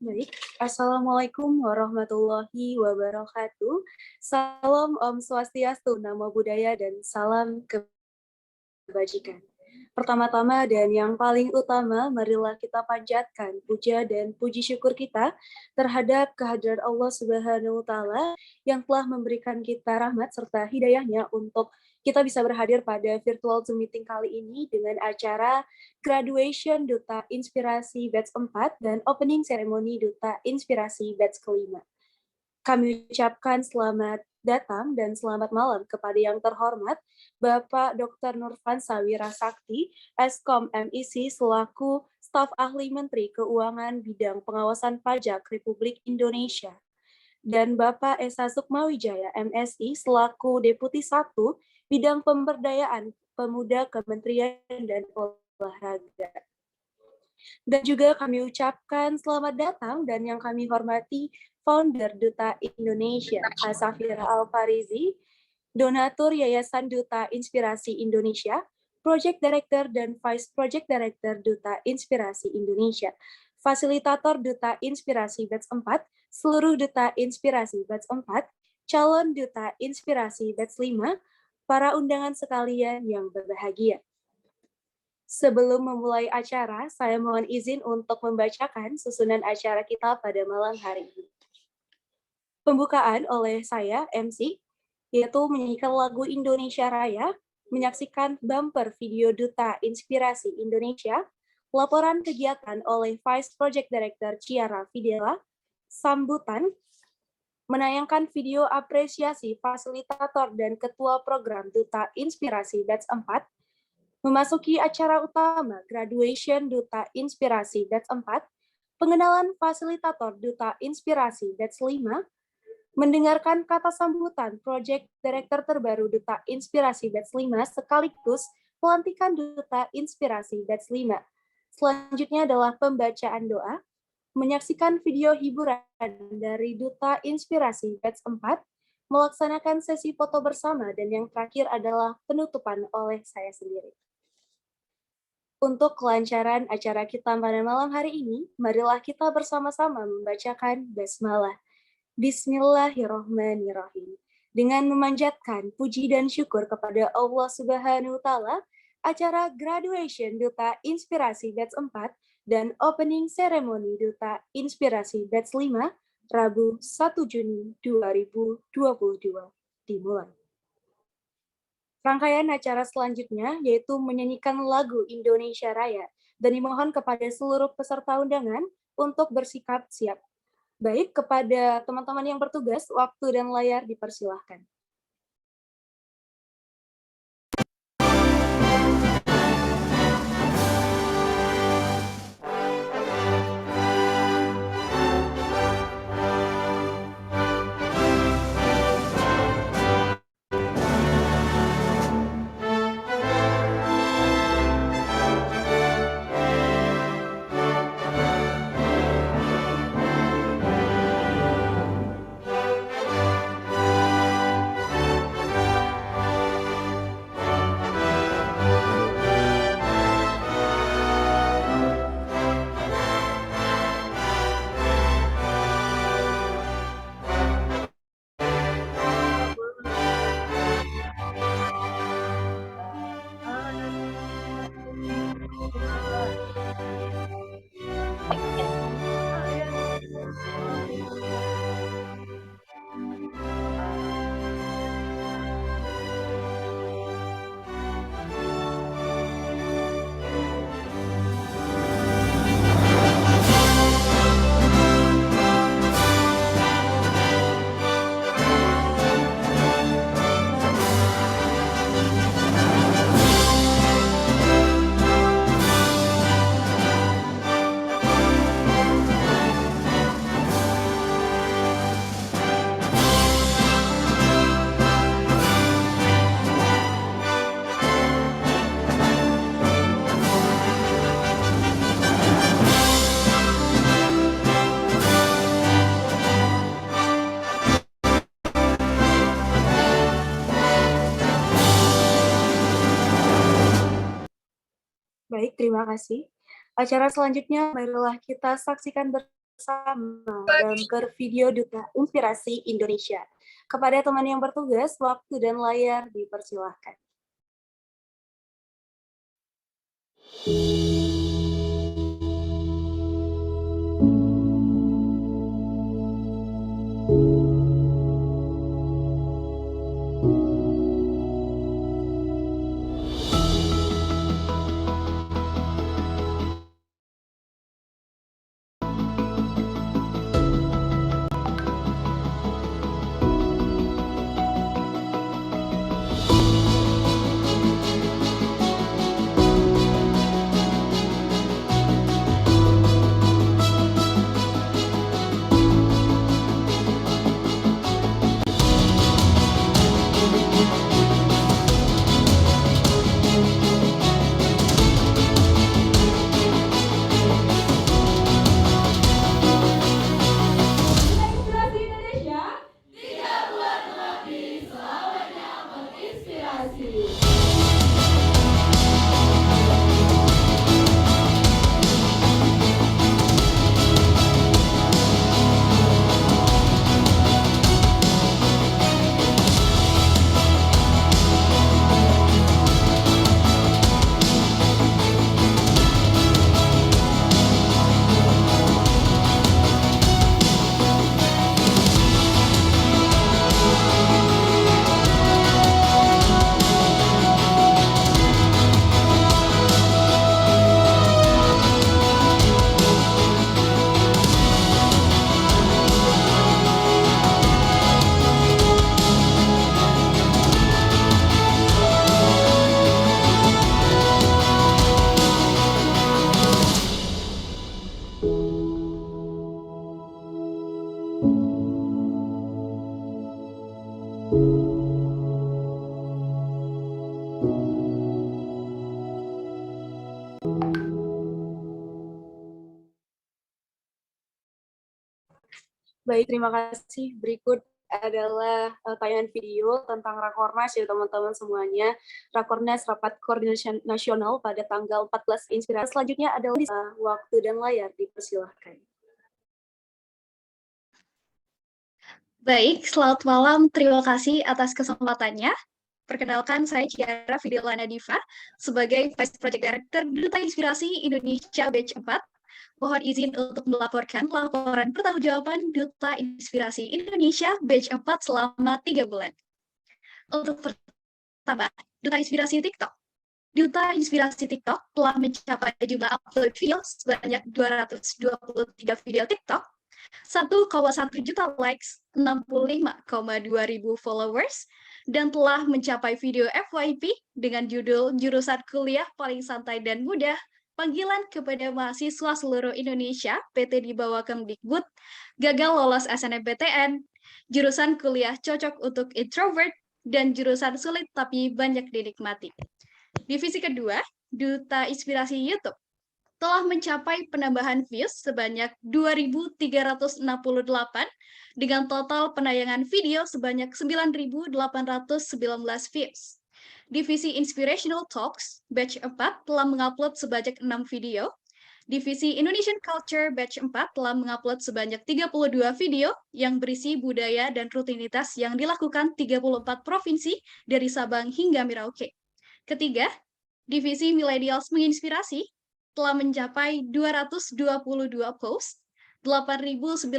Baik, Assalamualaikum warahmatullahi wabarakatuh. Salam Om Swastiastu, Namo Buddhaya, dan salam kebajikan. Pertama-tama dan yang paling utama, marilah kita panjatkan puja dan puji syukur kita terhadap kehadiran Allah Subhanahu wa Ta'ala yang telah memberikan kita rahmat serta hidayahnya untuk kita bisa berhadir pada virtual Zoom meeting kali ini dengan acara Graduation Duta Inspirasi Batch 4 dan Opening Ceremony Duta Inspirasi Batch kelima. Kami ucapkan selamat datang dan selamat malam kepada yang terhormat Bapak Dr. Nurfan Sawira Sakti, Eskom MIC selaku staf ahli Menteri Keuangan bidang pengawasan pajak Republik Indonesia, dan Bapak Esa Sukmawijaya MSI selaku Deputi 1 bidang pemberdayaan pemuda Kementerian dan Olahraga. Dan juga kami ucapkan selamat datang dan yang kami hormati Founder Duta Indonesia, Safira Al-Farizi, Donatur Yayasan Duta Inspirasi Indonesia, Project Director dan Vice Project Director Duta Inspirasi Indonesia, Fasilitator Duta Inspirasi Batch 4, seluruh Duta Inspirasi Batch 4, calon Duta Inspirasi Batch 5, para undangan sekalian yang berbahagia. Sebelum memulai acara, saya mohon izin untuk membacakan susunan acara kita pada malam hari ini. Pembukaan oleh saya, MC, yaitu menyanyikan lagu Indonesia Raya, menyaksikan bumper video Duta Inspirasi Indonesia, laporan kegiatan oleh Vice Project Director Ciara Fidela, sambutan, menayangkan video apresiasi fasilitator dan ketua program Duta Inspirasi Batch 4, memasuki acara utama Graduation Duta Inspirasi Batch 4, pengenalan fasilitator Duta Inspirasi Batch 5, mendengarkan kata sambutan Project Director terbaru Duta Inspirasi Batch 5 sekaligus pelantikan Duta Inspirasi Batch 5. Selanjutnya adalah pembacaan doa, menyaksikan video hiburan dari Duta Inspirasi Batch 4, melaksanakan sesi foto bersama, dan yang terakhir adalah penutupan oleh saya sendiri. Untuk kelancaran acara kita pada malam hari ini, marilah kita bersama-sama membacakan basmalah. Bismillahirrahmanirrahim. Dengan memanjatkan puji dan syukur kepada Allah Subhanahu wa Ta'ala, acara Graduation Duta Inspirasi Batch 4 dan Opening Ceremony Duta Inspirasi Batch 5, Rabu 1 Juni 2022 dimulai. Rangkaian acara selanjutnya yaitu menyanyikan lagu Indonesia Raya dan dimohon kepada seluruh peserta undangan untuk bersikap siap. Baik, kepada teman-teman yang bertugas, waktu dan layar dipersilahkan. Baik, terima kasih. Acara selanjutnya marilah kita saksikan bersama bersama dalam video Duta Inspirasi Indonesia. Kepada teman yang bertugas, waktu dan layar dipersilahkan. Baik, terima kasih. Berikut adalah tayangan video tentang Rakornas ya teman-teman semuanya. Rakornas Rapat Koordinasi Nasional pada tanggal 14 Inspirasi. Selanjutnya adalah waktu dan layar dipersilahkan. Baik, selamat malam. Terima kasih atas kesempatannya. Perkenalkan, saya Ciara Fidelana Diva sebagai Vice Project Director Duta Inspirasi Indonesia Batch 4. Mohon izin untuk melaporkan laporan pertanggungjawaban Duta Inspirasi Indonesia Batch 4 selama 3 bulan. Untuk pertama, Duta Inspirasi TikTok. Duta Inspirasi TikTok telah mencapai jumlah upload video sebanyak 223 video TikTok, 1,1 juta likes, 65,2 ribu followers, dan telah mencapai video FYP dengan judul Jurusan Kuliah Paling Santai dan Mudah, panggilan kepada mahasiswa seluruh Indonesia, PT di bawah Kemdikbud, gagal lolos SNMPTN, jurusan kuliah cocok untuk introvert, dan jurusan sulit tapi banyak dinikmati. Divisi kedua, Duta Inspirasi YouTube, telah mencapai penambahan views sebanyak 2.368 dengan total penayangan video sebanyak 9.819 views. Divisi Inspirational Talks Batch 4 telah mengupload sebanyak 6 video. Divisi Indonesian Culture Batch 4 telah mengupload sebanyak 32 video yang berisi budaya dan rutinitas yang dilakukan 34 provinsi dari Sabang hingga Merauke. Ketiga, Divisi Millennials Menginspirasi telah mencapai 222 post, 8.096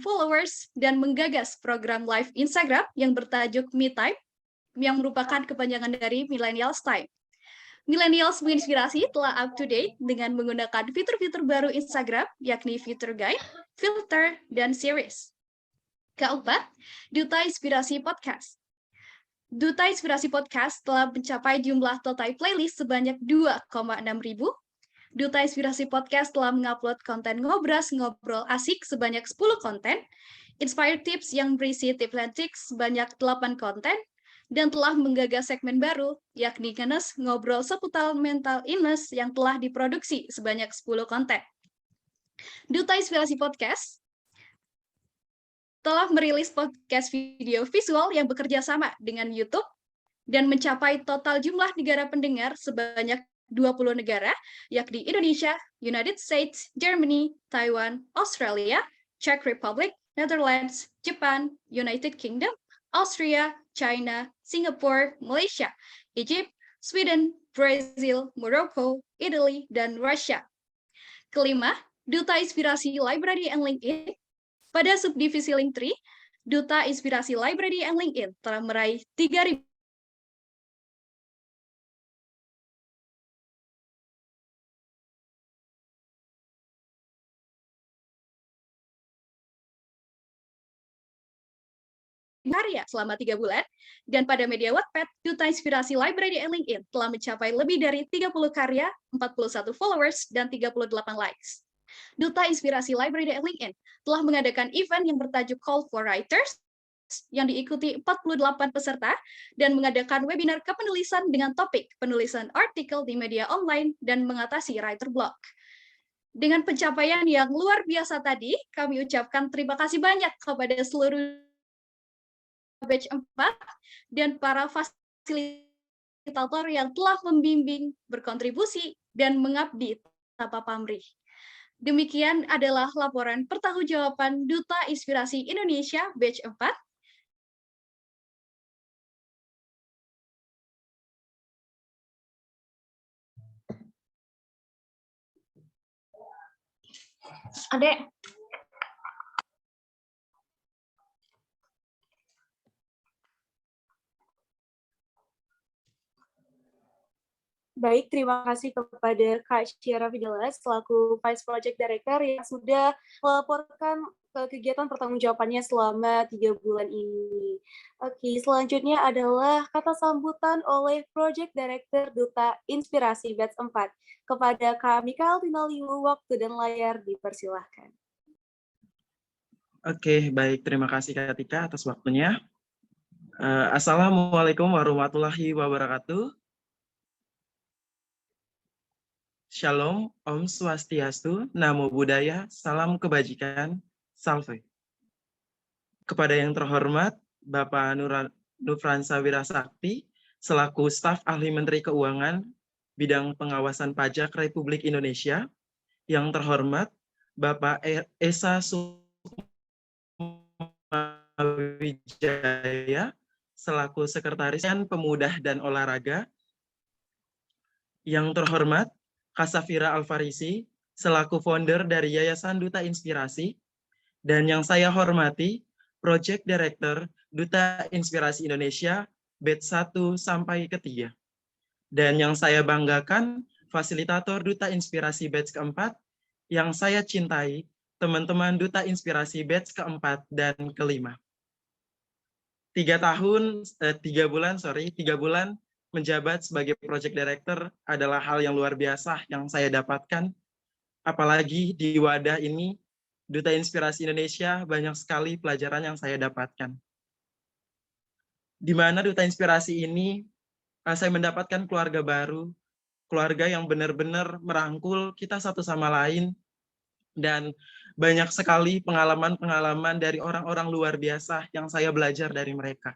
followers, dan menggagas program live Instagram yang bertajuk Me Time, yang merupakan kepanjangan dari Millennials Time. Millennials Menginspirasi telah up to date dengan menggunakan fitur-fitur baru Instagram, yakni fitur guide, filter, dan series. Keempat, Duta Inspirasi Podcast. Duta Inspirasi Podcast telah mencapai jumlah total playlist sebanyak 2,6 ribu. Duta Inspirasi Podcast telah mengupload konten ngobrol asik sebanyak 10 konten, Inspired Tips yang berisi tips dan trik sebanyak 8 konten, dan telah menggagas segmen baru, yakni Genes Ngobrol Seputar Mental Illness yang telah diproduksi sebanyak 10 konten. Duta Inspirasi Podcast telah merilis podcast video visual yang bekerja sama dengan YouTube dan mencapai total jumlah negara pendengar sebanyak 20 negara, yakni Indonesia, United States, Germany, Taiwan, Australia, Czech Republic, Netherlands, Japan, United Kingdom, Austria, China, Singapore, Malaysia, Egypt, Sweden, Brazil, Morocco, Italy, dan Rusia. Kelima, Duta Inspirasi Library and LinkedIn. Pada subdivisi Linktree, Duta Inspirasi Library and LinkedIn telah meraih 3.000 karya selama 3 bulan, dan pada media Wattpad, Duta Inspirasi Library and LinkedIn telah mencapai lebih dari 30 karya, 41 followers, dan 38 likes. Duta Inspirasi Library and LinkedIn telah mengadakan event yang bertajuk Call for Writers, yang diikuti 48 peserta, dan mengadakan webinar kepenulisan dengan topik penulisan artikel di media online dan mengatasi writer block. Dengan pencapaian yang luar biasa tadi, kami ucapkan terima kasih banyak kepada seluruh batch 4 dan para fasilitator yang telah membimbing, berkontribusi, dan mengabdi tanpa pamrih. Demikian adalah laporan pertanggungjawaban Duta Inspirasi Indonesia batch 4. Adek. Baik, terima kasih kepada Kak Syara Fidelas selaku Vice Project Director yang sudah melaporkan kegiatan pertanggungjawabannya selama 3 bulan ini. Oke, selanjutnya adalah kata sambutan oleh Project Director Duta Inspirasi Batch 4. Kepada Kak Mikael Tinaliu, waktu dan layar dipersilahkan. Oke, baik. Terima kasih Kak Tika atas waktunya. Assalamualaikum warahmatullahi wabarakatuh. Shalom, Om Swastiastu, Namo Buddhaya, Salam Kebajikan, Salve. Kepada yang terhormat, Bapak Nufransa Wirasakti, selaku staf ahli Menteri Keuangan, bidang pengawasan pajak Republik Indonesia. Yang terhormat, Bapak Esa Sukmawijaya, selaku Sekretaris Pemuda dan Olahraga. Yang terhormat, Kasafira Alfarisi, selaku founder dari Yayasan Duta Inspirasi, dan yang saya hormati, Project Director Duta Inspirasi Indonesia, batch 1 sampai ke 3. Dan yang saya banggakan, Fasilitator Duta Inspirasi batch keempat, yang saya cintai, teman-teman Duta Inspirasi batch keempat dan kelima. 3 bulan menjabat sebagai Project Director adalah hal yang luar biasa yang saya dapatkan. Apalagi di wadah ini, Duta Inspirasi Indonesia, banyak sekali pelajaran yang saya dapatkan. Di mana Duta Inspirasi ini, saya mendapatkan keluarga baru, keluarga yang benar-benar merangkul kita satu sama lain, dan banyak sekali pengalaman-pengalaman dari orang-orang luar biasa yang saya belajar dari mereka.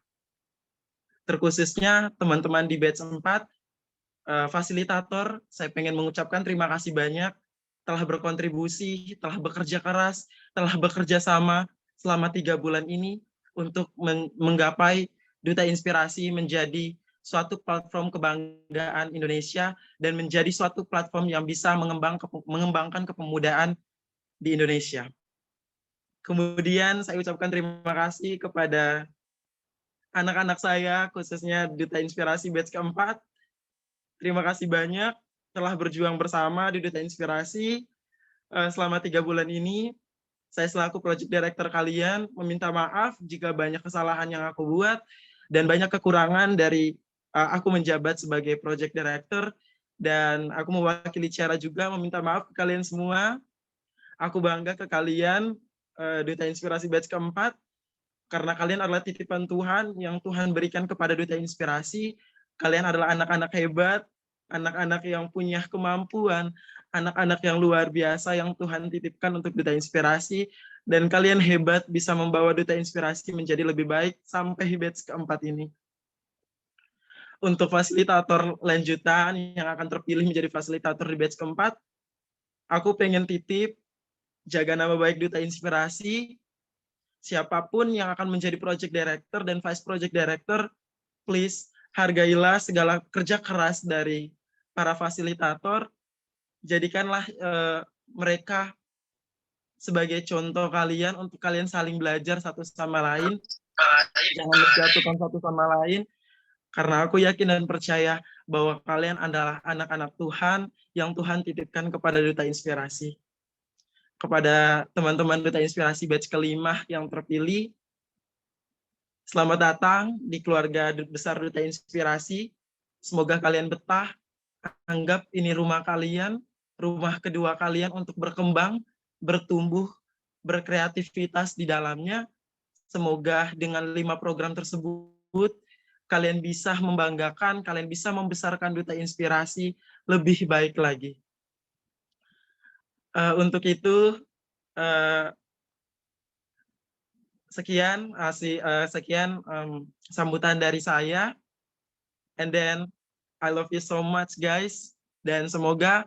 Terkhususnya teman-teman di batch 4, fasilitator, saya pengen mengucapkan terima kasih banyak telah berkontribusi, telah bekerja keras, telah bekerja sama selama 3 bulan ini untuk menggapai Duta Inspirasi menjadi suatu platform kebanggaan Indonesia dan menjadi suatu platform yang bisa mengembangkan kepemudaan di Indonesia. Kemudian saya ucapkan terima kasih kepada anak-anak saya, khususnya Duta Inspirasi batch keempat. Terima kasih banyak telah berjuang bersama di Duta Inspirasi selama 3 bulan ini. Saya selaku Project Director kalian meminta maaf jika banyak kesalahan yang aku buat dan banyak kekurangan dari aku menjabat sebagai Project Director, dan aku mewakili Ciara juga meminta maaf ke kalian semua. Aku bangga ke kalian, Duta Inspirasi batch keempat, karena kalian adalah titipan Tuhan yang Tuhan berikan kepada Duta Inspirasi. Kalian adalah anak-anak hebat, anak-anak yang punya kemampuan, anak-anak yang luar biasa yang Tuhan titipkan untuk Duta Inspirasi, dan kalian hebat bisa membawa Duta Inspirasi menjadi lebih baik sampai batch keempat ini. untuk fasilitator lanjutan yang akan terpilih menjadi fasilitator di batch keempat, aku pengen titip, jaga nama baik Duta Inspirasi. Siapapun yang akan menjadi project director dan vice project director, please hargailah segala kerja keras dari para fasilitator. Jadikanlah mereka sebagai contoh kalian untuk kalian saling belajar satu sama lain. Jangan menjatuhkan satu sama lain. Karena aku yakin dan percaya bahwa kalian adalah anak-anak Tuhan yang Tuhan titipkan kepada Duta Inspirasi. Kepada teman-teman Duta Inspirasi batch kelima yang terpilih, selamat datang di keluarga besar Duta Inspirasi. Semoga kalian betah, anggap ini rumah kalian, rumah kedua kalian untuk berkembang, bertumbuh, berkreativitas di dalamnya. Semoga dengan 5 program tersebut, kalian bisa membanggakan, kalian bisa membesarkan Duta Inspirasi lebih baik lagi. Untuk itu, sekian sambutan dari saya. And then, I love you so much, guys. Dan semoga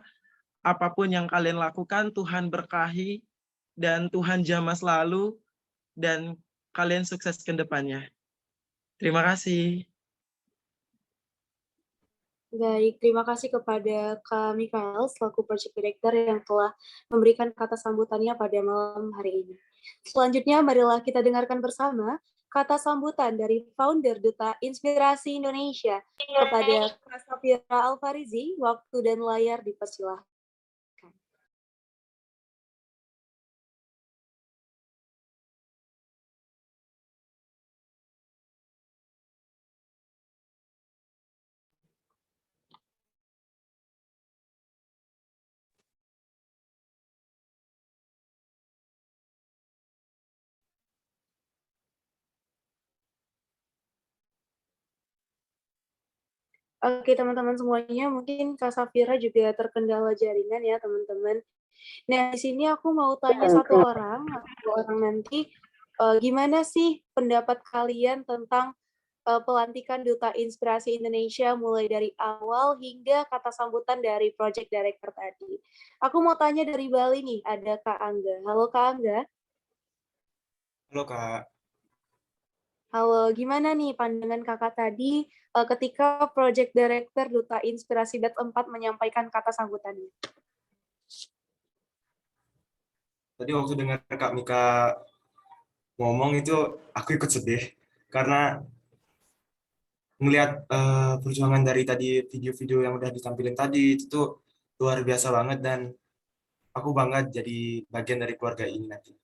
apapun yang kalian lakukan, Tuhan berkahi, dan Tuhan jamah selalu, dan kalian sukses ke depannya. Terima kasih. Baik, terima kasih kepada Kak Mikael selaku Project Director yang telah memberikan kata sambutannya pada malam hari ini. Selanjutnya, marilah kita dengarkan bersama kata sambutan dari founder Duta Inspirasi Indonesia kepada Kak Safira Alfarizi. Waktu dan layar dipersilahkan. Oke, teman-teman semuanya, mungkin Kak Safira juga terkendala jaringan ya, teman-teman. Nah, di sini aku mau tanya satu orang nanti, gimana sih pendapat kalian tentang pelantikan Duta Inspirasi Indonesia mulai dari awal hingga kata sambutan dari Project Director tadi. Aku mau tanya dari Bali nih, ada Kak Angga. Halo Kak Angga. Halo Kak, Halo, gimana nih pandangan Kakak tadi ketika Project Director Duta Inspirasi Batch 4 menyampaikan kata sambutannya? tadi waktu dengar Kak Mika ngomong itu aku ikut sedih karena ngelihat perjuangan dari tadi video-video yang udah ditampilin tadi itu tuh luar biasa banget dan aku bangga jadi bagian dari keluarga ini nanti.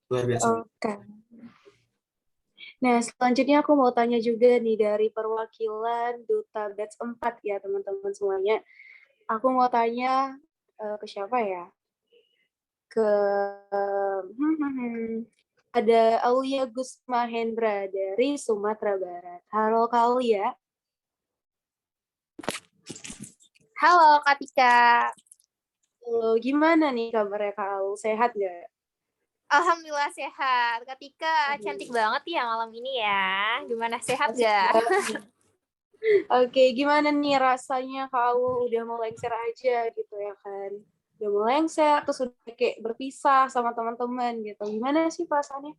Luar biasa. Oke. Nah, selanjutnya aku mau tanya juga nih dari perwakilan Duta Batch 4 ya, teman-teman semuanya. Aku mau tanya ke siapa ya? Ke ada Aulia Gus Mahendra dari Sumatera Barat. Halo Kak Aulia. Halo Kak Tika. Halo, gimana nih kabarnya Kak Au? Sehat nggak? Alhamdulillah sehat. Kak Tika cantik banget ya malam ini ya. Gimana, sehat nggak? Oke, gimana nih rasanya Kak Au udah mau lengser aja gitu ya kan? Udah mau lengser, terus udah kayak berpisah sama teman-teman gitu. Gimana sih perasaannya?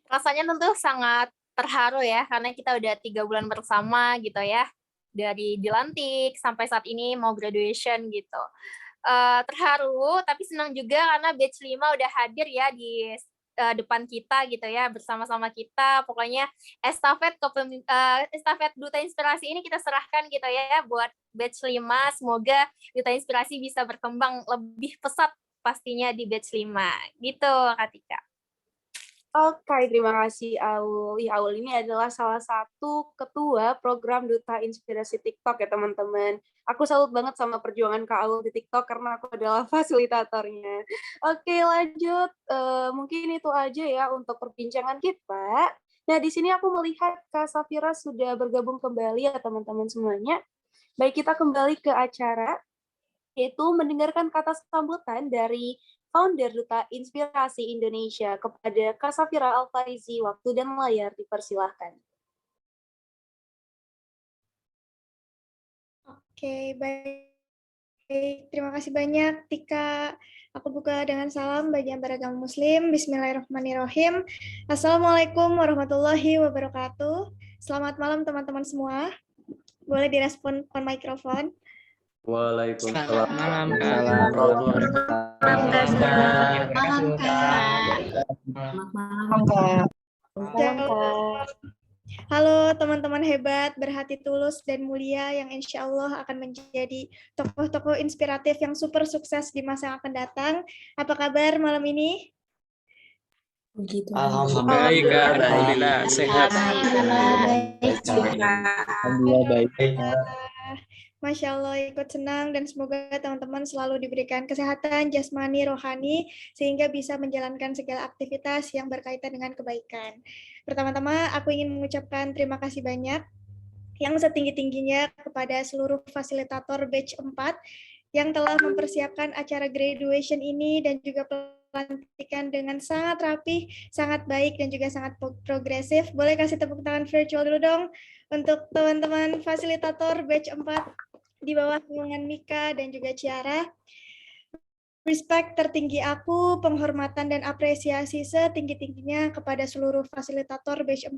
Rasanya tentu sangat terharu ya, karena kita udah 3 bulan bersama gitu ya. Dari dilantik sampai saat ini mau graduation gitu. Terharu, tapi senang juga karena batch 5 udah hadir ya di depan kita gitu ya, bersama-sama kita. Pokoknya estafet Duta Inspirasi ini kita serahkan gitu ya buat batch 5. Semoga Duta Inspirasi bisa berkembang lebih pesat pastinya di batch 5. Gitu, Kak Tika. Oke, terima kasih Aul. Aul ini adalah salah satu ketua program Duta Inspirasi TikTok ya teman-teman. Aku salut banget sama perjuangan Kak Aul di TikTok karena aku adalah fasilitatornya. Oke, lanjut. Mungkin itu aja ya untuk perbincangan kita. Nah, di sini aku melihat Kak Safira sudah bergabung kembali ya teman-teman semuanya. Baik, kita kembali ke acara, yaitu mendengarkan kata sambutan dari founder Duta Inspirasi Indonesia kepada Kak Safira Alfarizi. Waktu dan layar dipersilahkan. Oke, baik. Terima kasih banyak, Tika. Aku buka dengan salam bagi yang beragama Muslim. Bismillahirrahmanirrahim. Assalamualaikum warahmatullahi wabarakatuh. Selamat malam teman-teman semua. Boleh direspon on mikrofon. Waalaikumsalam. Malam, Halo teman-teman hebat, berhati tulus dan mulia yang insya Allah akan menjadi tokoh-tokoh inspiratif yang super sukses di masa yang akan datang. Apa kabar malam ini? Alhamdulillah, sehat. Alhamdulillah baik. Masya Allah, ikut senang dan semoga teman-teman selalu diberikan kesehatan jasmani, rohani, sehingga bisa menjalankan segala aktivitas yang berkaitan dengan kebaikan. Pertama-tama, aku ingin mengucapkan terima kasih banyak yang setinggi-tingginya kepada seluruh fasilitator batch 4 yang telah mempersiapkan acara graduation ini dan juga pelantikan dengan sangat rapi, sangat baik, dan juga sangat progresif. Boleh kasih tepuk tangan virtual dulu dong untuk teman-teman fasilitator batch 4 di bawah naungan Mika dan juga Ciara. Respect tertinggi aku, penghormatan dan apresiasi setinggi-tingginya kepada seluruh fasilitator batch 4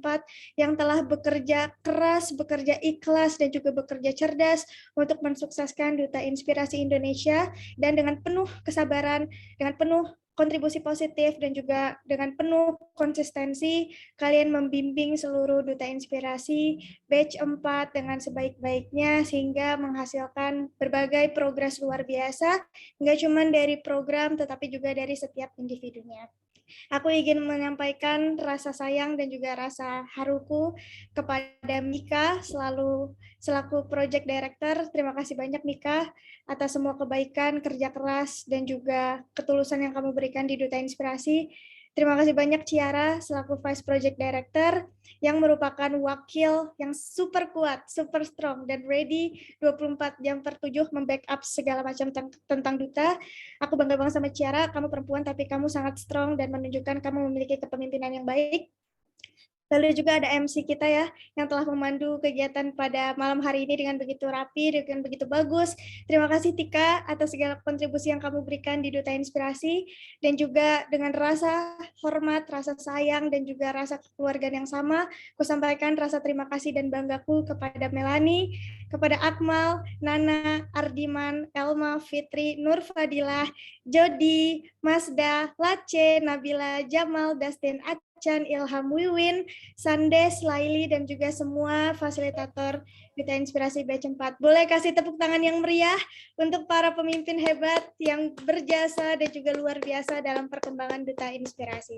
yang telah bekerja keras, bekerja ikhlas, dan juga bekerja cerdas untuk mensukseskan Duta Inspirasi Indonesia, dan dengan penuh kesabaran, dengan penuh kontribusi positif, dan juga dengan penuh konsistensi, kalian membimbing seluruh Duta Inspirasi batch 4 dengan sebaik-baiknya sehingga menghasilkan berbagai progres luar biasa, nggak cuma dari program tetapi juga dari setiap individunya. Aku ingin menyampaikan rasa sayang dan juga rasa haruku kepada Mika selaku Project Director. Terima kasih banyak Mika atas semua kebaikan, kerja keras, dan juga ketulusan yang kamu berikan di Duta Inspirasi. Terima kasih banyak Ciara selaku Vice Project Director yang merupakan wakil yang super kuat, super strong, dan ready 24 jam per 7 membackup segala macam tentang Duta. Aku bangga banget sama Ciara, kamu perempuan tapi kamu sangat strong dan menunjukkan kamu memiliki kepemimpinan yang baik. Lalu juga ada MC kita ya, yang telah memandu kegiatan pada malam hari ini dengan begitu rapi, dengan begitu bagus. Terima kasih Tika atas segala kontribusi yang kamu berikan di Duta Inspirasi, dan juga dengan rasa hormat, rasa sayang, dan juga rasa kekeluargaan yang sama, aku sampaikan rasa terima kasih dan banggaku kepada Melani, kepada Akmal, Nana, Ardiman, Elma, Fitri, Nur Fadilah, Jody, Masda, Lace, Nabila, Jamal, Dustin, Chan, Ilham, Wiwin, Sandes, Laili, dan juga semua fasilitator Duta Inspirasi batch 4. Boleh kasih tepuk tangan yang meriah untuk para pemimpin hebat yang berjasa dan juga luar biasa dalam perkembangan Duta Inspirasi.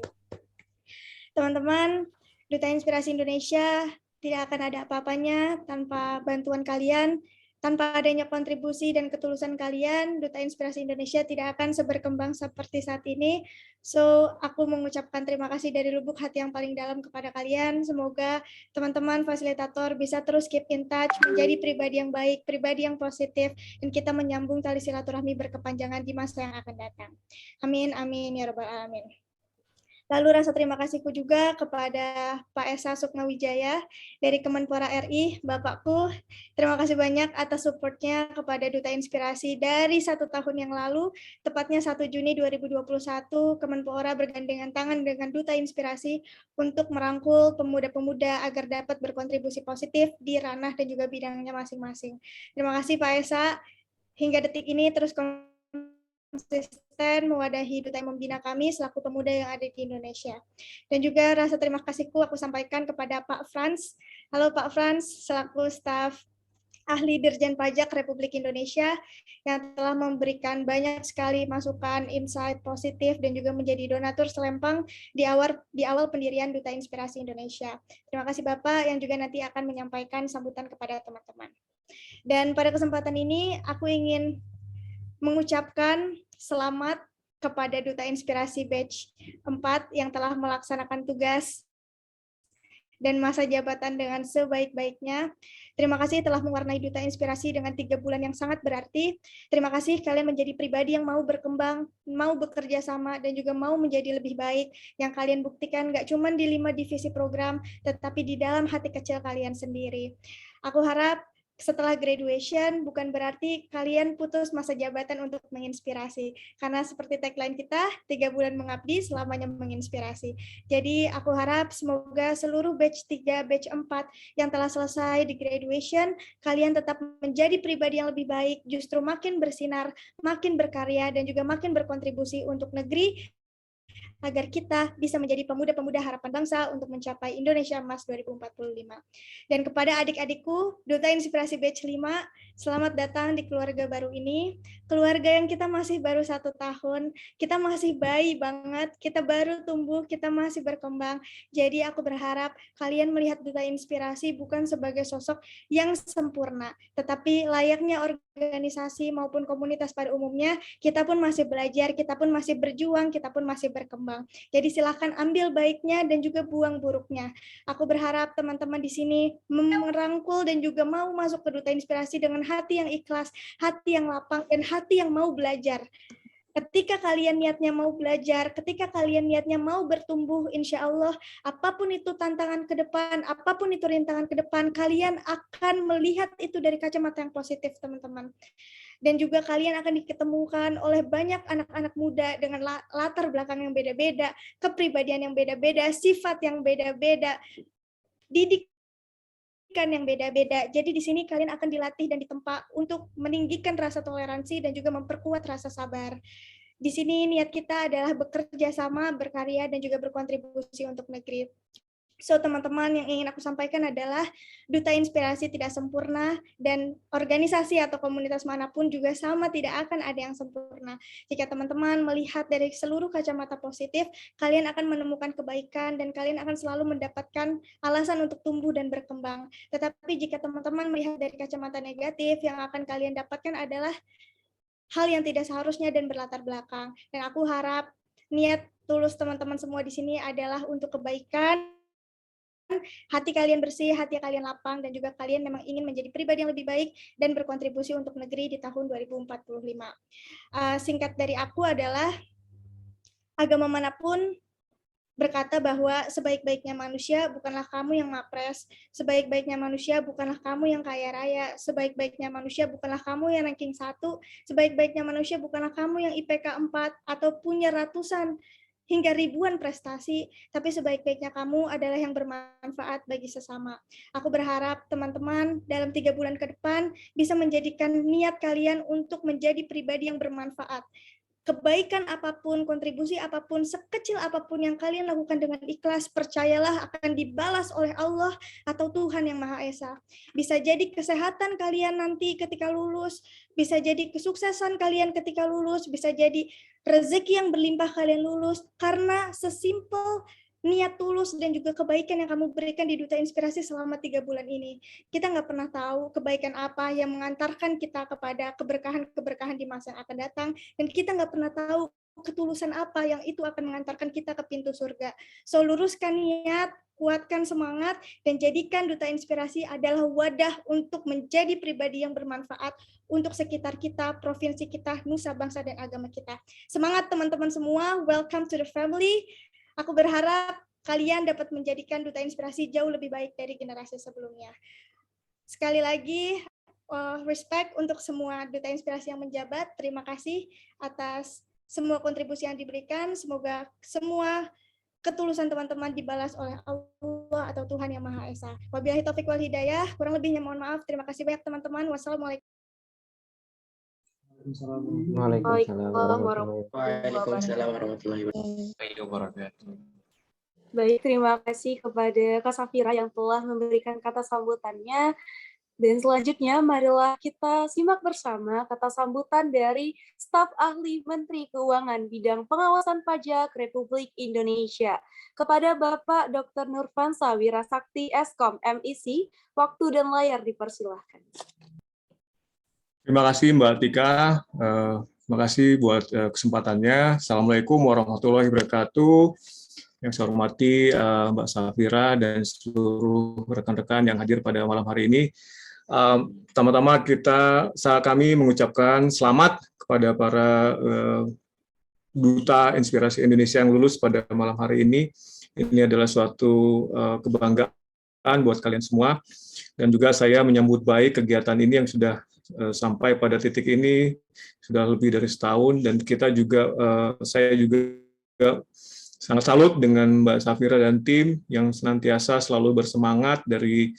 Teman-teman, Duta Inspirasi Indonesia tidak akan ada apa-apanya tanpa bantuan kalian. Tanpa adanya kontribusi dan ketulusan kalian, Duta Inspirasi Indonesia tidak akan seberkembang seperti saat ini. So, aku mengucapkan terima kasih dari lubuk hati yang paling dalam kepada kalian. Semoga teman-teman fasilitator bisa terus keep in touch, menjadi pribadi yang baik, pribadi yang positif, dan kita menyambung tali silaturahmi berkepanjangan di masa yang akan datang. Amin, amin, ya rabbal alamin. Lalu rasa terima kasihku juga kepada Pak Esa Sukmawijaya dari Kemenpora RI, Bapakku. Terima kasih banyak atas supportnya kepada Duta Inspirasi dari 1 tahun yang lalu, tepatnya 1 Juni 2021, Kemenpora bergandengan tangan dengan Duta Inspirasi untuk merangkul pemuda-pemuda agar dapat berkontribusi positif di ranah dan juga bidangnya masing-masing. Terima kasih Pak Esa, hingga detik ini terus konsisten mewadahi Duta yang membina kami selaku pemuda yang ada di Indonesia. Dan juga rasa terima kasihku aku sampaikan kepada Pak Frans. Halo Pak Frans, selaku staf ahli Dirjen Pajak Republik Indonesia yang telah memberikan banyak sekali masukan, insight positif, dan juga menjadi donatur selempang di awal pendirian Duta Inspirasi Indonesia. Terima kasih Bapak yang juga nanti akan menyampaikan sambutan kepada teman-teman. Dan pada kesempatan ini aku ingin mengucapkan selamat kepada Duta Inspirasi batch 4 yang telah melaksanakan tugas dan masa jabatan dengan sebaik-baiknya. Terima kasih telah mewarnai Duta Inspirasi dengan 3 bulan yang sangat berarti. Terima kasih kalian menjadi pribadi yang mau berkembang, mau bekerja sama, dan juga mau menjadi lebih baik. Yang kalian buktikan nggak cuma di 5 divisi program, tetapi di dalam hati kecil kalian sendiri. Aku harap setelah graduation bukan berarti kalian putus masa jabatan untuk menginspirasi. Karena seperti tagline kita, 3 bulan mengabdi, selamanya menginspirasi. Jadi aku harap semoga seluruh batch 3, batch 4 yang telah selesai di graduation, kalian tetap menjadi pribadi yang lebih baik, justru makin bersinar, makin berkarya, dan juga makin berkontribusi untuk negeri, agar kita bisa menjadi pemuda-pemuda harapan bangsa untuk mencapai Indonesia Emas 2045. Dan kepada adik-adikku, Duta Inspirasi Batch 5, selamat datang di keluarga baru ini. Keluarga yang kita masih baru 1 tahun, kita masih bayi banget, kita baru tumbuh, kita masih berkembang. Jadi aku berharap kalian melihat Duta Inspirasi bukan sebagai sosok yang sempurna, tetapi layaknya organisasi maupun komunitas pada umumnya, kita pun masih belajar, kita pun masih berjuang, kita pun masih berkembang. Jadi silakan ambil baiknya dan juga buang buruknya. Aku berharap teman-teman di sini merangkul dan juga mau masuk ke Duta Inspirasi dengan hati yang ikhlas, hati yang lapang, dan hati yang mau belajar. Ketika kalian niatnya mau belajar, ketika kalian niatnya mau bertumbuh, insya Allah, apapun itu tantangan ke depan, apapun itu rintangan ke depan, kalian akan melihat itu dari kacamata yang positif, teman-teman. Dan juga kalian akan diketemukan oleh banyak anak-anak muda dengan latar belakang yang beda-beda, kepribadian yang beda-beda, sifat yang beda-beda, didikan yang beda-beda. Jadi di sini kalian akan dilatih dan ditempa untuk meninggikan rasa toleransi dan juga memperkuat rasa sabar. Di sini niat kita adalah bekerja sama, berkarya, dan juga berkontribusi untuk negeri. So, teman-teman, yang ingin aku sampaikan adalah Duta Inspirasi tidak sempurna, dan organisasi atau komunitas manapun juga sama, tidak akan ada yang sempurna. Jika teman-teman melihat dari seluruh kacamata positif, kalian akan menemukan kebaikan dan kalian akan selalu mendapatkan alasan untuk tumbuh dan berkembang. Tetapi jika teman-teman melihat dari kacamata negatif, yang akan kalian dapatkan adalah hal yang tidak seharusnya dan berlatar belakang. Dan aku harap niat tulus teman-teman semua di sini adalah untuk kebaikan, hati kalian bersih, hati kalian lapang, dan juga kalian memang ingin menjadi pribadi yang lebih baik dan berkontribusi untuk negeri di tahun 2045. Singkat dari aku adalah, agama manapun berkata bahwa sebaik-baiknya manusia bukanlah kamu yang mapres, sebaik-baiknya manusia bukanlah kamu yang kaya raya, sebaik-baiknya manusia bukanlah kamu yang ranking 1, sebaik-baiknya manusia bukanlah kamu yang IPK 4 atau punya ratusan hingga ribuan prestasi, tapi sebaik-baiknya kamu adalah yang bermanfaat bagi sesama. Aku berharap teman-teman dalam 3 bulan ke depan bisa menjadikan niat kalian untuk menjadi pribadi yang bermanfaat. Kebaikan apapun, kontribusi apapun, sekecil apapun yang kalian lakukan dengan ikhlas, percayalah akan dibalas oleh Allah atau Tuhan Yang Maha Esa. Bisa jadi kesehatan kalian nanti ketika lulus, bisa jadi kesuksesan kalian ketika lulus, bisa jadi rezeki yang berlimpah kalian lulus, karena sesimpel niat tulus dan juga kebaikan yang kamu berikan di Duta Inspirasi selama 3 bulan ini. Kita nggak pernah tahu kebaikan apa yang mengantarkan kita kepada keberkahan-keberkahan di masa yang akan datang, dan kita nggak pernah tahu ketulusan apa yang itu akan mengantarkan kita ke pintu surga. So, luruskan niat, kuatkan semangat, dan jadikan Duta Inspirasi adalah wadah untuk menjadi pribadi yang bermanfaat untuk sekitar kita, provinsi kita, nusa bangsa dan agama kita. Semangat teman-teman semua, welcome to the family. Aku berharap kalian dapat menjadikan Duta Inspirasi jauh lebih baik dari generasi sebelumnya. Sekali lagi, respect untuk semua Duta Inspirasi yang menjabat. Terima kasih atas semua kontribusi yang diberikan. Semoga semua ketulusan teman-teman dibalas oleh Allah atau Tuhan Yang Maha Esa. Wabillahi taufiq wal hidayah. Kurang lebihnya mohon maaf. Terima kasih banyak teman-teman. Wassalamualaikum. Waalaikumsalam warahmatullahi wabarakatuh. Baik, terima kasih kepada Kak Safira yang telah memberikan kata sambutannya. Dan selanjutnya, marilah kita simak bersama kata sambutan dari staf ahli Menteri Keuangan bidang pengawasan pajak Republik Indonesia. Kepada Bapak Dr. Nurfansa Wirasakti Eskom MIC, waktu dan layar dipersilahkan. Terima kasih Mbak Tika, terima kasih buat kesempatannya. Assalamualaikum warahmatullahi wabarakatuh. Yang saya hormati Mbak Safira dan seluruh rekan-rekan yang hadir pada malam hari ini. Pertama-tama kami mengucapkan selamat kepada para Duta Inspirasi Indonesia yang lulus pada malam hari ini. Ini adalah suatu kebanggaan buat kalian semua. Dan juga saya menyambut baik kegiatan ini yang sudah sampai pada titik ini sudah lebih dari setahun, dan kita juga saya juga sangat salut dengan Mbak Safira dan tim yang senantiasa selalu bersemangat dari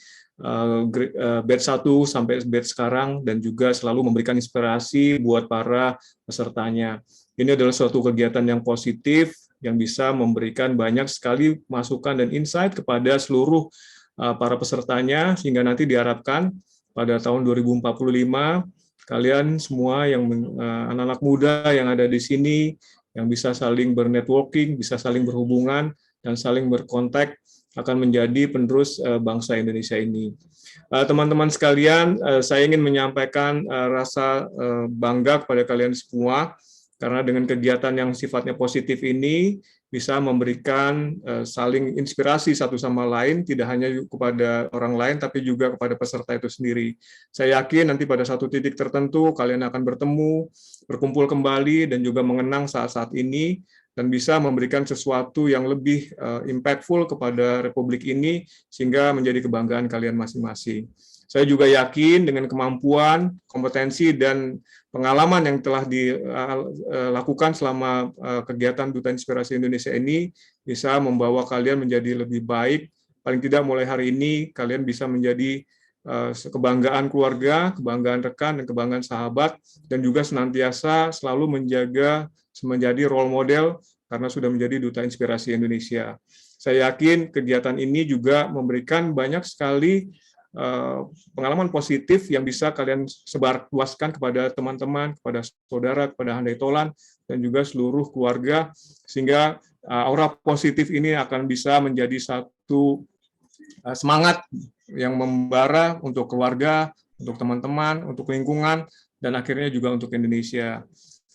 batch 1 sampai batch sekarang, dan juga selalu memberikan inspirasi buat para pesertanya. Ini adalah suatu kegiatan yang positif yang bisa memberikan banyak sekali masukan dan insight kepada seluruh para pesertanya, sehingga nanti diharapkan pada tahun 2045 kalian semua yang anak-anak muda yang ada di sini yang bisa saling bernetworking, bisa saling berhubungan, dan saling berkontak akan menjadi penerus bangsa Indonesia ini. Teman-teman sekalian, saya ingin menyampaikan rasa bangga kepada kalian semua, karena dengan kegiatan yang sifatnya positif ini bisa memberikan saling inspirasi satu sama lain, tidak hanya kepada orang lain, tapi juga kepada peserta itu sendiri. Saya yakin nanti pada satu titik tertentu kalian akan bertemu, berkumpul kembali, dan juga mengenang saat-saat ini, dan bisa memberikan sesuatu yang lebih impactful kepada Republik ini, sehingga menjadi kebanggaan kalian masing-masing. Saya juga yakin dengan kemampuan, kompetensi, dan pengalaman yang telah dilakukan selama kegiatan Duta Inspirasi Indonesia ini bisa membawa kalian menjadi lebih baik. Paling tidak mulai hari ini kalian bisa menjadi kebanggaan keluarga, kebanggaan rekan, dan kebanggaan sahabat, dan juga senantiasa selalu menjadi role model karena sudah menjadi Duta Inspirasi Indonesia. Saya yakin kegiatan ini juga memberikan banyak sekali pengalaman positif yang bisa kalian sebarluaskan kepada teman-teman, kepada saudara, kepada handai tolan, dan juga seluruh keluarga, sehingga aura positif ini akan bisa menjadi satu semangat yang membara untuk keluarga, untuk teman-teman, untuk lingkungan, dan akhirnya juga untuk Indonesia.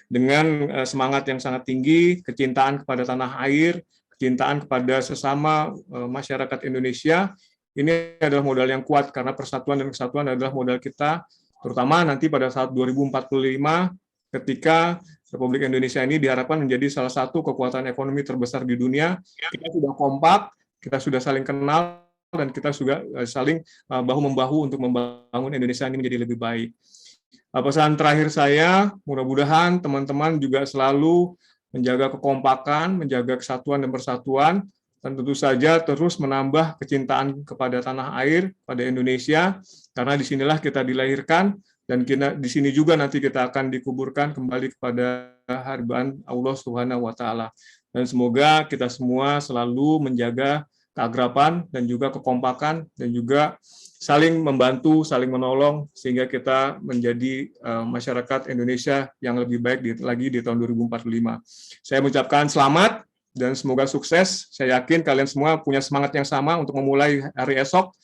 Dengan semangat yang sangat tinggi, kecintaan kepada tanah air, kecintaan kepada sesama masyarakat Indonesia, ini adalah modal yang kuat, karena persatuan dan kesatuan adalah modal kita, terutama nanti pada saat 2045, ketika Republik Indonesia ini diharapkan menjadi salah satu kekuatan ekonomi terbesar di dunia. Kita sudah kompak, kita sudah saling kenal, dan kita juga saling bahu-membahu untuk membangun Indonesia ini menjadi lebih baik. Pesan terakhir saya, mudah-mudahan teman-teman juga selalu menjaga kekompakan, menjaga kesatuan dan persatuan, dan tentu saja terus menambah kecintaan kepada tanah air, pada Indonesia, karena disinilah kita dilahirkan, dan di sini juga nanti kita akan dikuburkan kembali kepada hadirat Allah Subhanahu wa Ta'ala. Dan semoga kita semua selalu menjaga keakraban dan juga kekompakan, dan juga saling membantu, saling menolong, sehingga kita menjadi masyarakat Indonesia yang lebih baik lagi di tahun 2045. Saya mengucapkan selamat dan semoga sukses. Saya yakin kalian semua punya semangat yang sama untuk memulai hari esok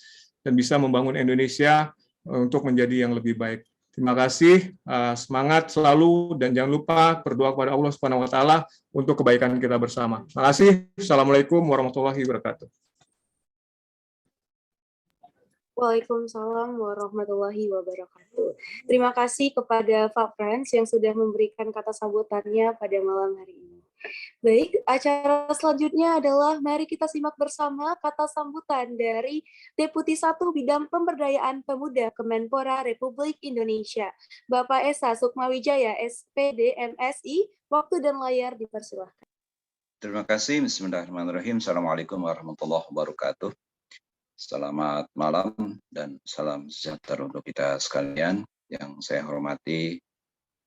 dan bisa membangun Indonesia untuk menjadi yang lebih baik. Terima kasih, semangat selalu, dan jangan lupa berdoa kepada Allah Subhanahu wa Ta'ala untuk kebaikan kita bersama. Terima kasih. Assalamualaikum warahmatullahi wabarakatuh. Waalaikumsalam warahmatullahi wabarakatuh. Terima kasih kepada Pak Frans yang sudah memberikan kata sambutannya pada malam hari ini. Baik, acara selanjutnya adalah mari kita simak bersama kata sambutan dari Deputi 1 Bidang Pemberdayaan Pemuda Kemenpora Republik Indonesia, Bapak Esa Sukmawijaya, SPD MSI. Waktu dan layar dipersilahkan. Terima kasih. Bismillahirrahmanirrahim. Assalamualaikum warahmatullahi wabarakatuh. Selamat malam dan salam sejahtera untuk kita sekalian. Yang saya hormati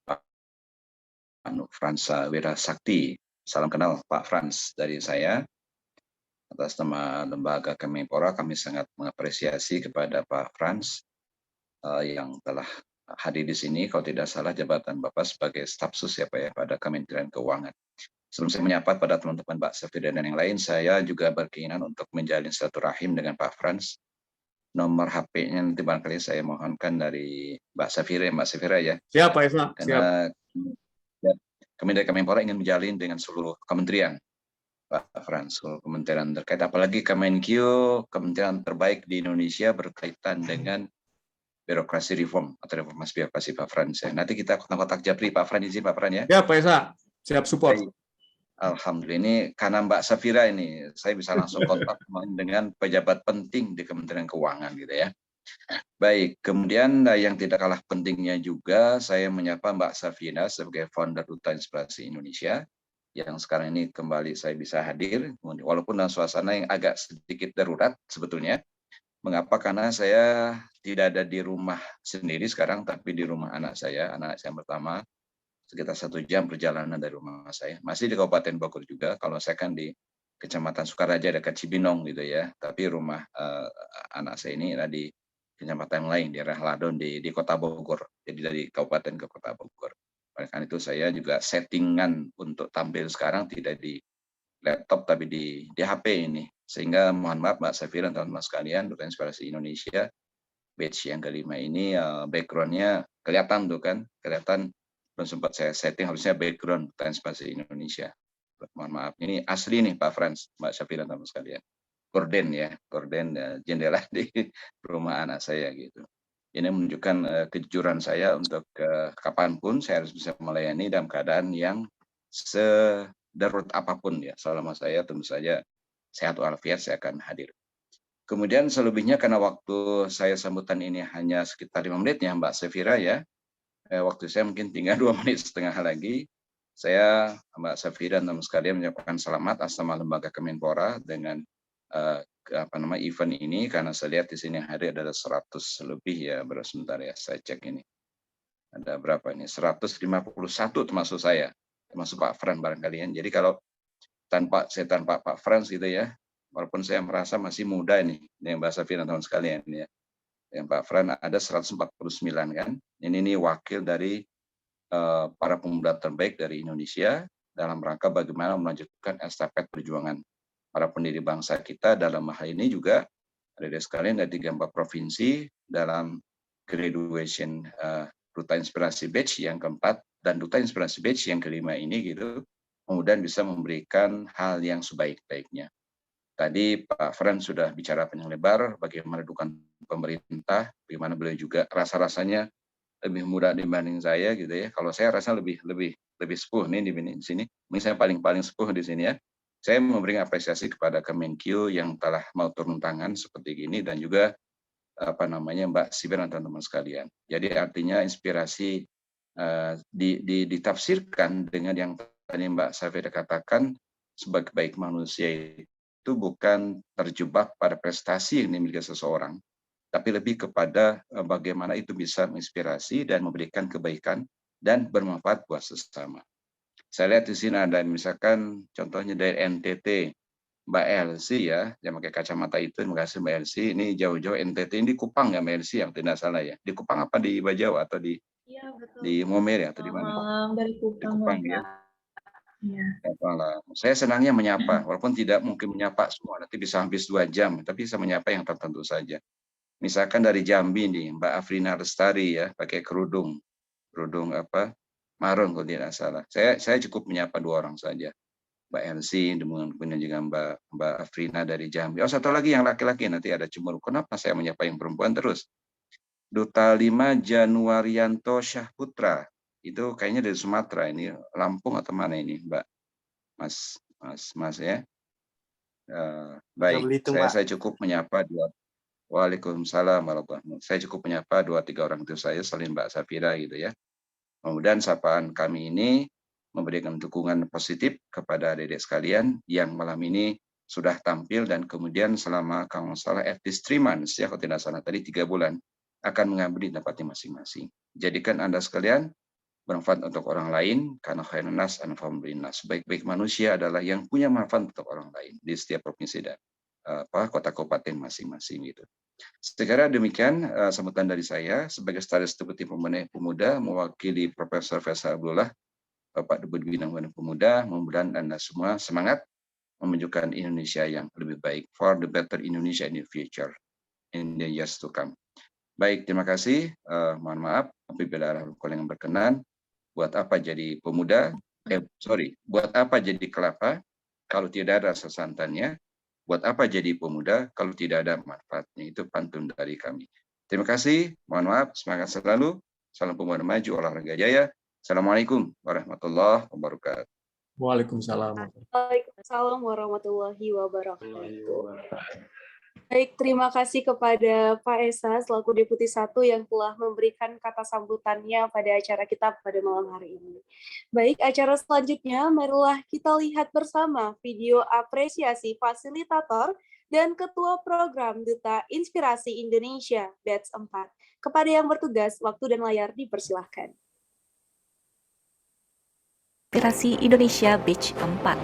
Pak Frans Wirasakti. Salam kenal Pak Frans dari saya. Atas nama Lembaga Kemenpora, kami sangat mengapresiasi kepada Pak Frans yang telah hadir di sini. Kalau tidak salah jabatan Bapak sebagai staf sus ya Pak ya, pada Kementerian Keuangan. Sebelum saya menyapa pada teman-teman Mbak Safira dan yang lain, saya juga berkeinginan untuk menjalin silaturahim dengan Pak Frans. Nomor HP-nya nanti barangkali saya mohonkan dari Mbak Safira ya. Siap Pak Esa. Karena kami dari Kemenpora ingin menjalin dengan seluruh kementerian, Pak Frans, seluruh kementerian terkait, apalagi Kemenkeu, kementerian terbaik di Indonesia berkaitan dengan birokrasi reform atau reformasi birokrasi Pak Frans. Ya. Nanti kita kotak-kotak japri Pak Frans, izin Pak Frans ya. Ya Pak Esa, siap support. Alhamdulillah, ini karena Mbak Safira ini, saya bisa langsung kontak dengan pejabat penting di Kementerian Keuangan gitu ya. Baik, kemudian yang tidak kalah pentingnya juga saya menyapa Mbak Safira sebagai founder Duta Inspirasi Indonesia yang sekarang ini kembali saya bisa hadir, walaupun dalam suasana yang agak sedikit darurat sebetulnya. Mengapa? Karena saya tidak ada di rumah sendiri sekarang, tapi di rumah anak saya yang pertama, sekitar 1 jam perjalanan dari rumah saya. Masih di Kabupaten Bogor juga, kalau saya kan di Kecamatan Sukaraja dekat Cibinong gitu ya, tapi rumah anak saya ini ada di kecamatan lain, di daerah Ladon di Kota Bogor, jadi dari kabupaten ke Kota Bogor. Oleh karena itu saya juga settingan untuk tampil sekarang tidak di laptop tapi di HP ini, sehingga mohon maaf Mbak Safira dan teman-teman sekalian, Duta Inspirasi Indonesia batch yang kelima ini backgroundnya kelihatan tuh kan, kelihatan belum sempat saya setting, harusnya background Duta Inspirasi Indonesia. Mohon maaf, ini asli nih Pak Frans, Mbak Safira dan teman-teman sekalian. Gorden ya, gorden jendela di rumah anak saya gitu. Ini menunjukkan kejujuran saya untuk kapanpun saya harus bisa melayani dalam keadaan yang sedarurat apapun ya. Selama saya tentu saja sehat walafiat saya akan hadir. Kemudian selebihnya karena waktu saya sambutan ini hanya sekitar 5 menit ya Mbak Safira ya. Waktu saya mungkin tinggal 2 menit setengah lagi. Saya Mbak Safira dan teman sekalian menyampaikan selamat atas nama Lembaga Kemenpora dengan event ini, karena saya lihat di sini hari ada 100 lebih ya, sebentar ya saya cek ini. Ada berapa ini? 151 termasuk saya, termasuk Pak Frans barangkali. Jadi kalau tanpa Pak Frans gitu ya, walaupun saya merasa masih muda ini yang Mbak Safira dan teman sekalian ya. Yang Pak Frans ada 149 kan. Ini wakil dari para pemuda terbaik dari Indonesia dalam rangka bagaimana melanjutkan estafet perjuangan para pendiri bangsa kita. Dalam hal ini juga adik-adik sekalian dari 34 provinsi dalam graduation Duta Inspirasi Batch yang keempat dan Duta Inspirasi Batch yang kelima ini gitu, kemudian bisa memberikan hal yang sebaik-baiknya. Tadi Pak Frans sudah bicara panjang lebar bagaimana dukungan pemerintah, bagaimana beliau juga rasa-rasanya lebih muda dibanding saya gitu ya. Kalau saya rasa lebih sepuh nih di sini. Ini saya paling sepuh di sini ya. Saya memberikan apresiasi kepada Kemenkyu yang telah mau turun tangan seperti ini, dan juga Mbak Sibir dan teman-teman sekalian. Jadi artinya inspirasi ditafsirkan dengan yang tadi Mbak Safira katakan, sebagai baik manusia itu bukan terjebak pada prestasi yang dimiliki seseorang, tapi lebih kepada bagaimana itu bisa menginspirasi dan memberikan kebaikan dan bermanfaat buat sesama. Saya lihat di sini ada misalkan contohnya dari NTT, Mbak Elsie ya, yang pakai kacamata itu. Terima kasih Mbak Elsie. Ini jauh-jauh NTT, ini di Kupang ya Mbak Elsie yang tidak salah ya. Di Kupang apa di Bajau atau di Momer ya atau di mana? Dari Kupang, di Kupang ya. Ya. Saya senangnya menyapa, walaupun tidak mungkin menyapa semua, nanti bisa habis 2 jam, tapi bisa menyapa yang tertentu saja. Misalkan dari Jambi nih, Mbak Afrina Lestari ya, pakai kerudung marun kalau tidak salah. Saya cukup menyapa 2 orang saja, Mbak Elsie, kemudian juga Mbak Afrina dari Jambi. Oh, satu lagi yang laki-laki, nanti ada cemburu. Kenapa saya menyapa yang perempuan terus? Duta 5 Januarianto Syahputra, itu kayaknya dari Sumatera, ini Lampung atau mana ini Mbak? Mas ya. Baik, saya cukup menyapa 2. Waalaikumsalam warahmatullahi wabarakatuh. Saya cukup menyapa 2-3 orang itu saya selain Mbak Safira gitu ya. Kemudian sapaan kami ini memberikan dukungan positif kepada adik-adik sekalian yang malam ini sudah tampil, dan kemudian selama kalau salah at least 3 months ya, kalau tidak salah tadi 3 bulan akan mengambil tempatnya masing-masing. Jadikan Anda sekalian bermanfaat untuk orang lain, karena khairun nas anfa'uhum linnas. Sebaik-baik manusia adalah yang punya manfaat untuk orang lain di setiap provinsi dan kota kabupaten masing-masing gitu. Sekira demikian sambutan dari saya sebagai Status Deputi Pemuda mewakili Profesor Faisal Abdullah, Bapak Deputi Bidang Pemuda. Mudah-mudahan Anda semua semangat menunjukkan Indonesia yang lebih baik, for the better Indonesia in the future, in the years to come. Baik, terima kasih. Mohon maaf apabila ada hal yang berkenan. Buat apa jadi pemuda? Buat apa jadi kelapa kalau tidak ada rasa santannya? Buat apa jadi pemuda kalau tidak ada manfaatnya? Itu pantun dari kami. Terima kasih. Mohon maaf. Semangat selalu. Salam pemuda maju, olahraga jaya. Assalamualaikum warahmatullahi wabarakatuh. Waalaikumsalam. Waalaikumsalam warahmatullahi wabarakatuh. Baik, terima kasih kepada Pak Esa selaku Deputi 1 yang telah memberikan kata sambutannya pada acara kita pada malam hari ini. Baik, acara selanjutnya marilah kita lihat bersama video apresiasi fasilitator dan Ketua Program Duta Inspirasi Indonesia Batch 4. Kepada yang bertugas, waktu dan layar dipersilahkan. Inspirasi Indonesia Batch 4.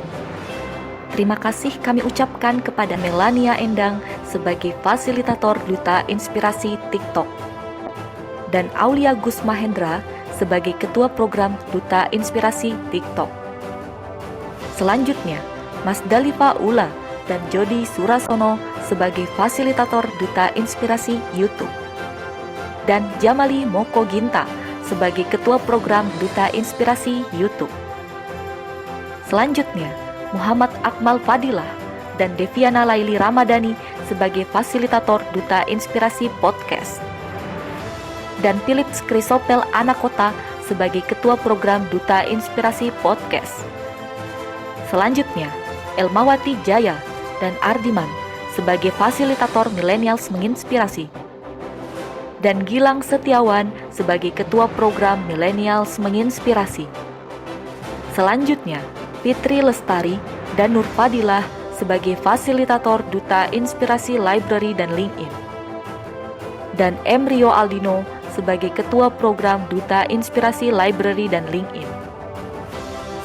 Terima kasih kami ucapkan kepada Melania Endang sebagai fasilitator Duta Inspirasi TikTok dan Aulia Gus Mahendra sebagai Ketua Program Duta Inspirasi TikTok. Selanjutnya, Mas Dalifa Ula dan Jody Surasono sebagai fasilitator Duta Inspirasi YouTube dan Jamali Moko Ginta sebagai Ketua Program Duta Inspirasi YouTube. Selanjutnya, Muhammad Akmal Fadilah dan Deviana Laili Ramadhani sebagai fasilitator Duta Inspirasi Podcast. Dan Philips Chrysopel Anakota sebagai Ketua Program Duta Inspirasi Podcast. Selanjutnya, Elmawati Jaya dan Ardiman sebagai fasilitator Millennials Menginspirasi. Dan Gilang Setiawan sebagai Ketua Program Millennials Menginspirasi. Selanjutnya, Fitri Lestari dan Nur Fadilah sebagai fasilitator Duta Inspirasi Library dan LinkedIn. Dan M. Rio Aldino sebagai Ketua Program Duta Inspirasi Library dan LinkedIn.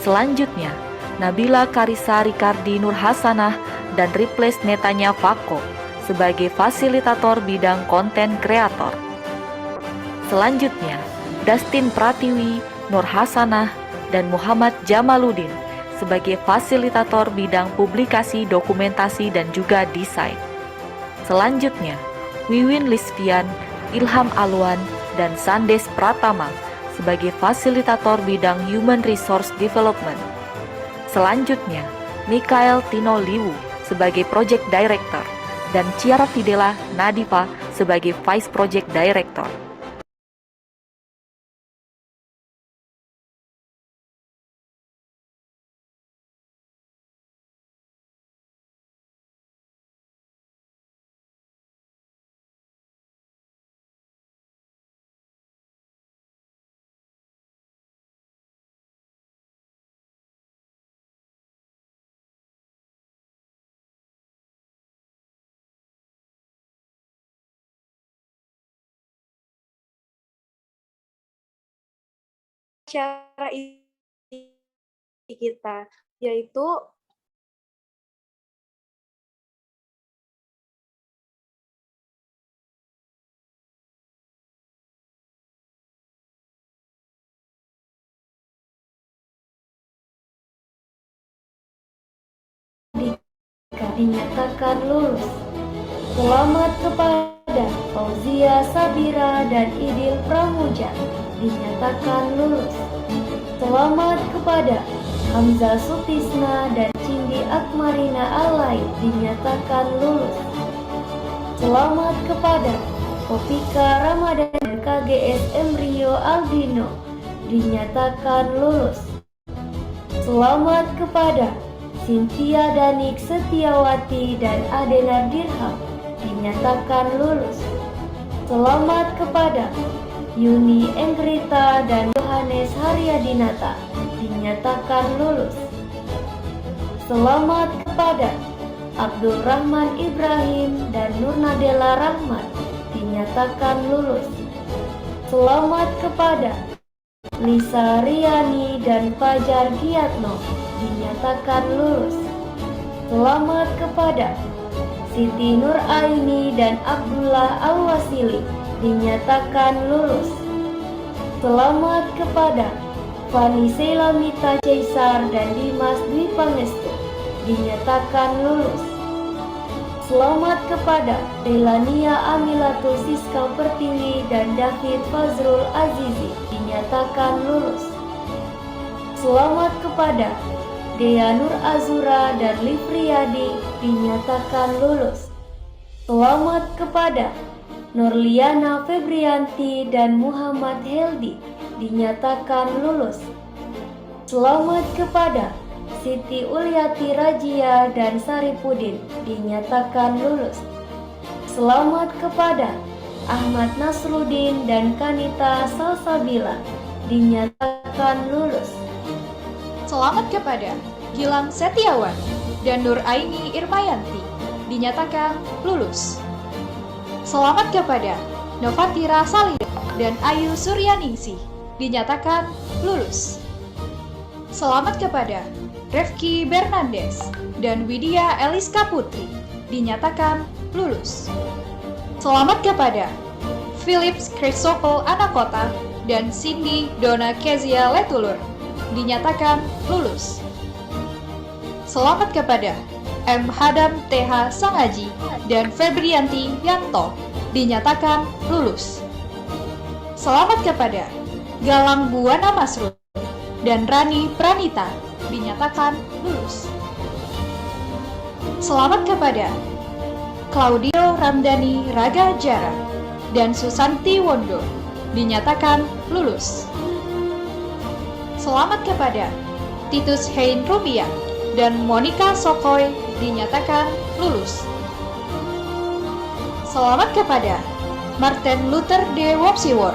Selanjutnya, Nabila Karisa Ricardi Nur Hasanah dan Replace Netanya Fako sebagai fasilitator bidang konten kreator. Selanjutnya, Dustin Pratiwi, Nur Hasanah, dan Muhammad Jamaluddin sebagai fasilitator bidang publikasi, dokumentasi, dan juga desain. Selanjutnya, Wiwin Lisvian, Ilham Alwan, dan Sandes Pratama sebagai fasilitator bidang Human Resource Development. Selanjutnya, Mikael Tino Liwu sebagai Project Director dan Ciara Fidela Nadifa sebagai Vice Project Director. Acara kita yaitu dinyatakan lulus. Selamat kepada Fauzia Sabira dan Idil Pramuja dinyatakan lulus. Selamat kepada Hamzah Sutisna dan Cindi Akmarina Alai dinyatakan lulus. Selamat kepada Kopika Ramadan dan KGS Emrio Aldino dinyatakan lulus. Selamat kepada Cynthia Danik Setiawati dan Adenar Dirham dinyatakan lulus. Selamat kepada Yuni Engrita dan Yohanes Haryadinata dinyatakan lulus. Selamat kepada Abdul Rahman Ibrahim dan Nurnadela Rahmat dinyatakan lulus. Selamat kepada Lisa Riani dan Fajar Giatno dinyatakan lulus. Selamat kepada Siti Nur Aini dan Abdullah Al-Wasili dinyatakan lulus. Selamat kepada Fani Selamita Caesar dan Dimas Dwi Pangestu dinyatakan lulus. Selamat kepada Delania Amilatul Siska Pertiwi dan David Fazrul Azizi dinyatakan lulus. Selamat kepada Dea Nur Azura dan Livriyadi dinyatakan lulus. Selamat kepada Nurliana Febrianti dan Muhammad Heldi dinyatakan lulus. Selamat kepada Siti Uliati Rajia dan Saripudin dinyatakan lulus. Selamat kepada Ahmad Nasruddin dan Kanita Salsabila dinyatakan lulus. Selamat kepada Gilang Setiawan dan Nur Aini Irmayanti dinyatakan lulus. Selamat kepada Novatira Salida dan Ayu Suryaningsih dinyatakan lulus. Selamat kepada Refki Bernandes dan Widya Eliska Putri dinyatakan lulus. Selamat kepada Philips Crisopel Anakota dan Cindy Dona Kezia Letulur dinyatakan lulus. Selamat kepada M. Hadam TH Sangaji dan Febrianti Yanto dinyatakan lulus. Selamat kepada Galang Buwana Masrud dan Rani Pranita dinyatakan lulus. Selamat kepada Claudio Ramdhani Raga Jara dan Susanti Wondo dinyatakan lulus. Selamat kepada Titus Hein Rubiak dan Monica Sokoy dinyatakan lulus. Selamat kepada Martin Luther D. Wopsiwor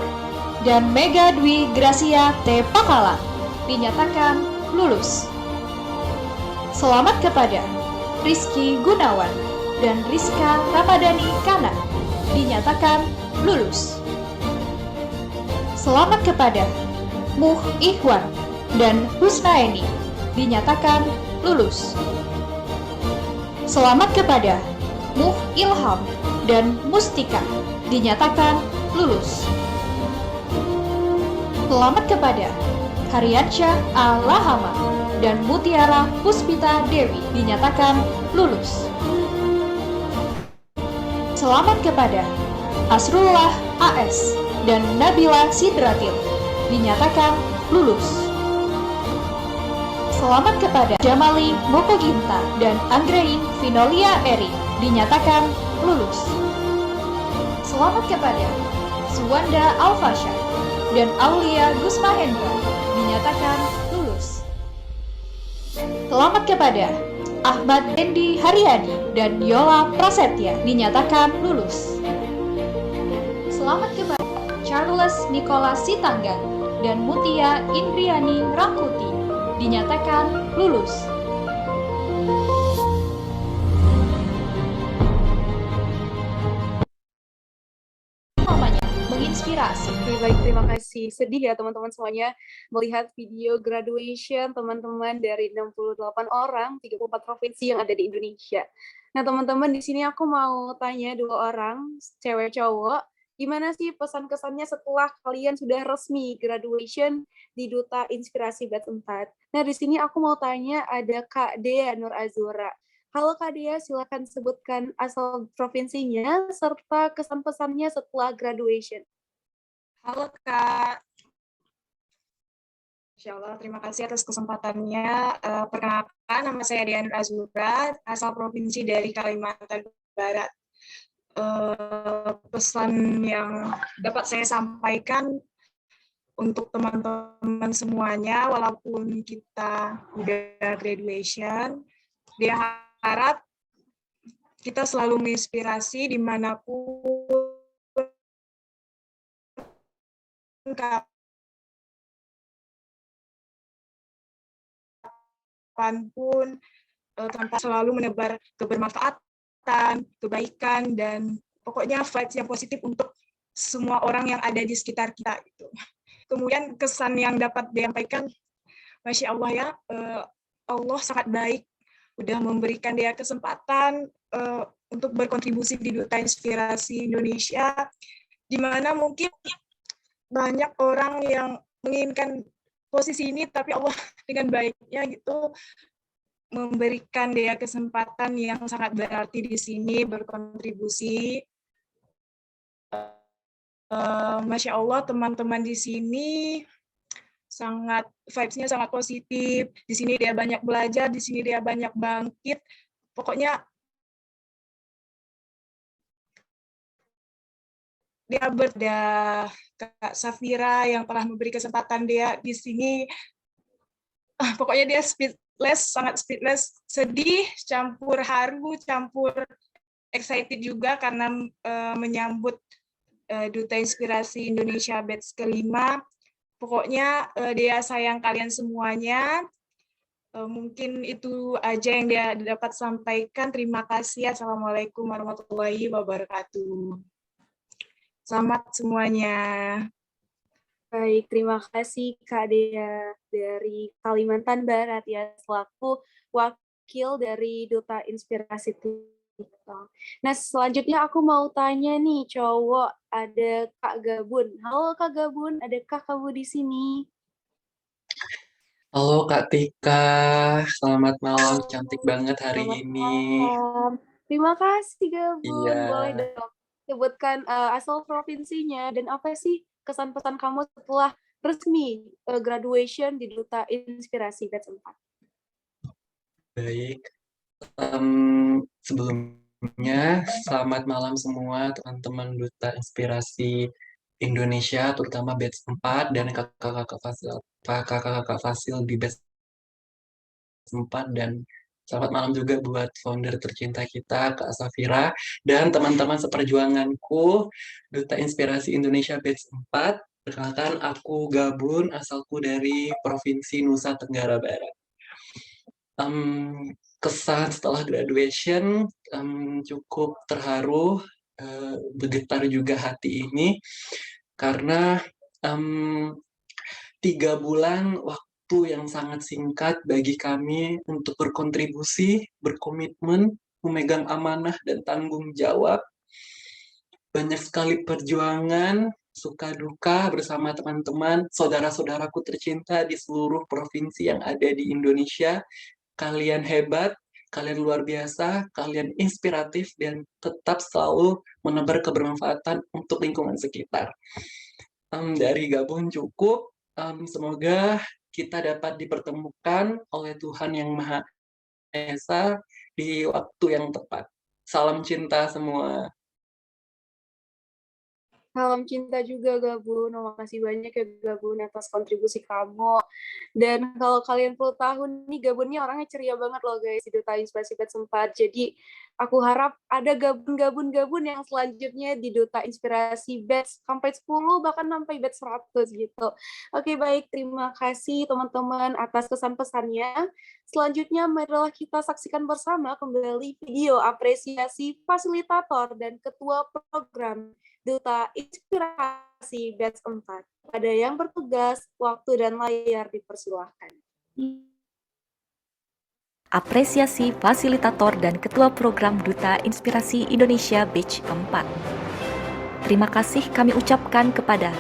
dan Mega Dwi Gracia T. Pakala dinyatakan lulus. Selamat kepada Rizky Gunawan dan Rizka Ramadhani Kana dinyatakan lulus. Selamat kepada Muh Ikhwan dan Husnaeni dinyatakan lulus. Selamat kepada Muh Ilham dan Mustika dinyatakan lulus. Selamat kepada Haryansyah A. Lahama dan Mutiara Puspita Dewi dinyatakan lulus. Selamat kepada Asrullah AS dan Nabila Sidratil dinyatakan lulus. Selamat kepada Jamali Mokoginta dan Anggrain Vinolia Eri dinyatakan lulus. Selamat kepada Suwanda Alfasha dan Aulia Gusmahendra dinyatakan lulus. Selamat kepada Ahmad Dendi Haryadi dan Yola Prasetya dinyatakan lulus. Selamat kepada Charles Nicholas Sitanggang dan Mutia Indriani Rangkuti dinyatakan lulus. Menginspirasi. Baik, terima kasih. Sedih ya teman-teman semuanya melihat video graduation teman-teman dari 68 orang, 34 provinsi yang ada di Indonesia. Nah teman-teman, di sini aku mau tanya 2 orang, cewek cowok, gimana sih pesan-kesannya setelah kalian sudah resmi graduation di Duta Inspirasi Batch 4? Nah di sini aku mau tanya ada Kak Dea Nur Azura. Halo Kak Dea, silakan sebutkan asal provinsinya serta kesan-pesannya setelah graduation. Halo Kak, Insya Allah terima kasih atas kesempatannya. Perkenalkan, nama saya Dea Nur Azura, asal provinsi dari Kalimantan Barat. Pesan yang dapat saya sampaikan untuk teman-teman semuanya, walaupun kita udah graduation, dia harap kita selalu menginspirasi dimanapun, kapanpun, tanpa selalu menebar kebermanfaatan, kebaikan, dan pokoknya vibes yang positif untuk semua orang yang ada di sekitar kita. Gitu. Kemudian kesan yang dapat disampaikan, Masya Allah ya, Allah sangat baik, udah memberikan dia kesempatan untuk berkontribusi di Duta Inspirasi Indonesia, di mana mungkin banyak orang yang menginginkan posisi ini, tapi Allah dengan baiknya gitu memberikan dia kesempatan yang sangat berarti di sini berkontribusi. Masya Allah, teman-teman di sini sangat vibes-nya sangat positif. Di sini dia banyak belajar, di sini dia banyak bangkit. Pokoknya dia berda Kak Safira yang telah memberi kesempatan dia di sini. Pokoknya dia sangat speechless, sedih, campur haru, campur excited juga karena menyambut Duta Inspirasi Indonesia batch kelima. Pokoknya Dea sayang kalian semuanya. Mungkin itu aja yang dia dapat sampaikan. Terima kasih. Assalamualaikum warahmatullahi wabarakatuh. Selamat semuanya. Baik, terima kasih Kak Dea dari Kalimantan Barat ya, selaku wakil dari Duta Inspirasi TikTok. Nah, selanjutnya aku mau tanya nih, cowok, ada Kak Gabun. Halo Kak Gabun, adakah kamu di sini? Halo Kak Tika, selamat malam, cantik banget hari ini. Malam. Terima kasih Gabun. Iya. Boleh dong sebutkan asal provinsinya dan apa sih kesan-pesan kamu setelah resmi graduation di Duta Inspirasi batch 4? Baik, sebelumnya selamat malam semua teman-teman Duta Inspirasi Indonesia, terutama batch 4 dan kakak-kakak Fasil di batch 4, dan selamat malam juga buat founder tercinta kita, Kak Safira, dan teman-teman seperjuanganku, Duta Inspirasi Indonesia batch 4. Perkenalkan, aku Gabun, asalku dari Provinsi Nusa Tenggara Barat. Kesan setelah graduation cukup terharu, bergetar juga hati ini, karena 3 bulan waktu yang sangat singkat bagi kami untuk berkontribusi, berkomitmen, memegang amanah dan tanggung jawab. Banyak sekali perjuangan, suka duka bersama teman-teman, saudara-saudaraku tercinta di seluruh provinsi yang ada di Indonesia. Kalian hebat, kalian luar biasa, kalian inspiratif, dan tetap selalu menebar kebermanfaatan untuk lingkungan sekitar. Dari Gabun cukup. Semoga kita dapat dipertemukan oleh Tuhan Yang Maha Esa di waktu yang tepat. Salam cinta semua. Salam cinta juga Gabun, terima kasih banyak ya Gabun atas kontribusi kamu. Dan kalau kalian perlu tahu nih, Gabunnya orangnya ceria banget loh guys di Duta Inspirasi batch 4. Jadi aku harap ada Gabun yang selanjutnya di Duta Inspirasi batch sampai 10, bahkan sampai batch 100 gitu. Oke baik, terima kasih teman-teman atas kesan-pesannya. Selanjutnya marilah kita saksikan bersama kembali video apresiasi fasilitator dan ketua program Duta Inspirasi batch 4. Pada yang bertugas, waktu dan layar dipersilahkan. Apresiasi fasilitator dan ketua program Duta Inspirasi Indonesia batch 4. Terima kasih kami ucapkan kepada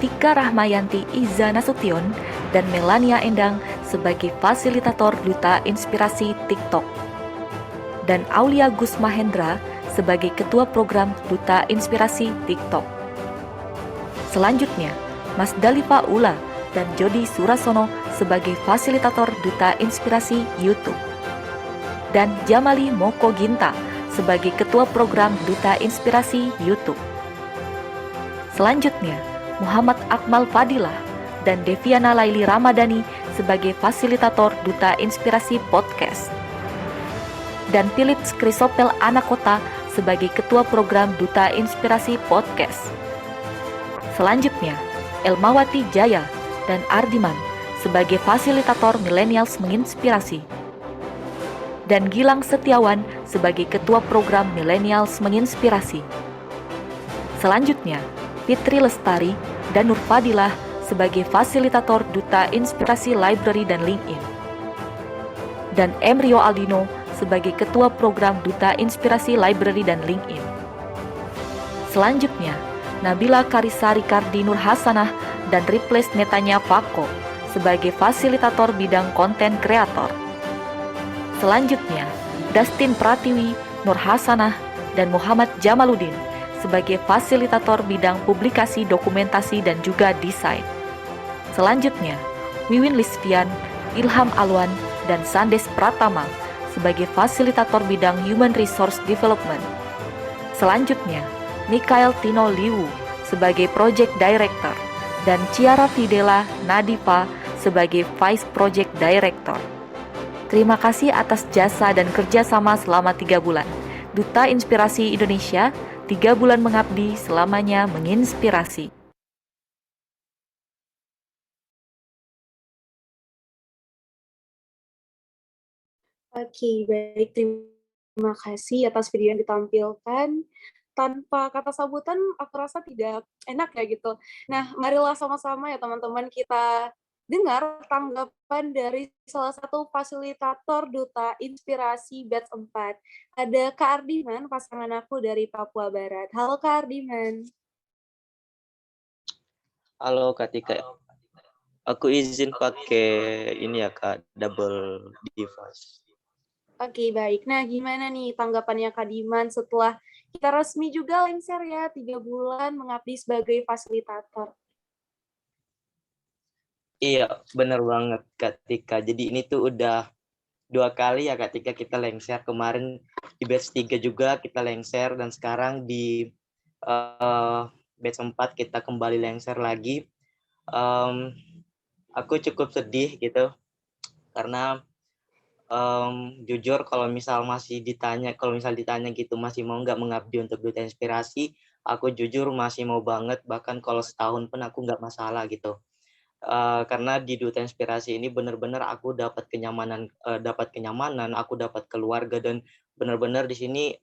Tika Rahmayanti Iza Nasution dan Melania Endang sebagai fasilitator Duta Inspirasi TikTok, dan Aulia Gus Mahendra sebagai Ketua Program Duta Inspirasi TikTok. Selanjutnya, Mas Dalifa Ula dan Jody Surasono sebagai Fasilitator Duta Inspirasi YouTube. Dan Jamali Moko Ginta sebagai Ketua Program Duta Inspirasi YouTube. Selanjutnya, Muhammad Akmal Fadilah dan Deviana Laili Ramadhani sebagai Fasilitator Duta Inspirasi Podcast. Dan Philips Chrysopel Anakota sebagai Ketua Program Duta Inspirasi Podcast. Selanjutnya, Elmawati Jaya dan Ardiman sebagai Fasilitator Millennials Menginspirasi. Dan Gilang Setiawan sebagai Ketua Program Millennials Menginspirasi. Selanjutnya, Fitri Lestari dan Nur Fadilah sebagai Fasilitator Duta Inspirasi Library dan LinkedIn. Dan Emrio Aldino sebagai Ketua Program Duta Inspirasi Library dan LinkedIn. Selanjutnya, Nabila Karisari Kardi Nur Hasanah dan Replace Netanya Fako sebagai Fasilitator Bidang Konten Kreator. Selanjutnya, Dustin Pratiwi, Nur Hasanah, dan Muhammad Jamaluddin sebagai Fasilitator Bidang Publikasi, Dokumentasi, dan juga Desain. Selanjutnya, Wiwin Lisvian, Ilham Alwan, dan Sandes Pratama sebagai Fasilitator Bidang Human Resource Development. Selanjutnya, Mikael Tino Liwu sebagai Project Director dan Ciara Fidela Nadifa sebagai Vice Project Director. Terima kasih atas jasa dan kerjasama selama 3 bulan. Duta Inspirasi Indonesia, 3 bulan mengabdi, selamanya menginspirasi. Oke, baik. Terima kasih atas video yang ditampilkan. Tanpa kata sambutan, aku rasa tidak enak ya gitu. Nah, marilah sama-sama ya teman-teman kita dengar tanggapan dari salah satu fasilitator Duta Inspirasi Batch 4. Ada Kak Ardiman, pasangan aku dari Papua Barat. Halo Kak Ardiman. Halo Kak Tika. Aku izin pakai ini ya Kak, double device. Oke, baik. Nah, gimana nih tanggapannya Kak Diman setelah kita resmi juga lengser ya, 3 bulan mengabdi sebagai fasilitator? Iya, bener banget Kak Tika. Jadi ini tuh udah 2 kali ya Kak Tika kita lengser. Kemarin di batch 3 juga kita lengser, dan sekarang di batch 4 kita kembali lengser lagi. Aku cukup sedih gitu, karena jujur kalau misal ditanya gitu masih mau nggak mengabdi untuk Duta Inspirasi, aku jujur masih mau banget, bahkan kalau setahun pun aku nggak masalah gitu. Karena di Duta Inspirasi ini benar-benar aku dapat kenyamanan, aku dapat keluarga, dan benar-benar di sini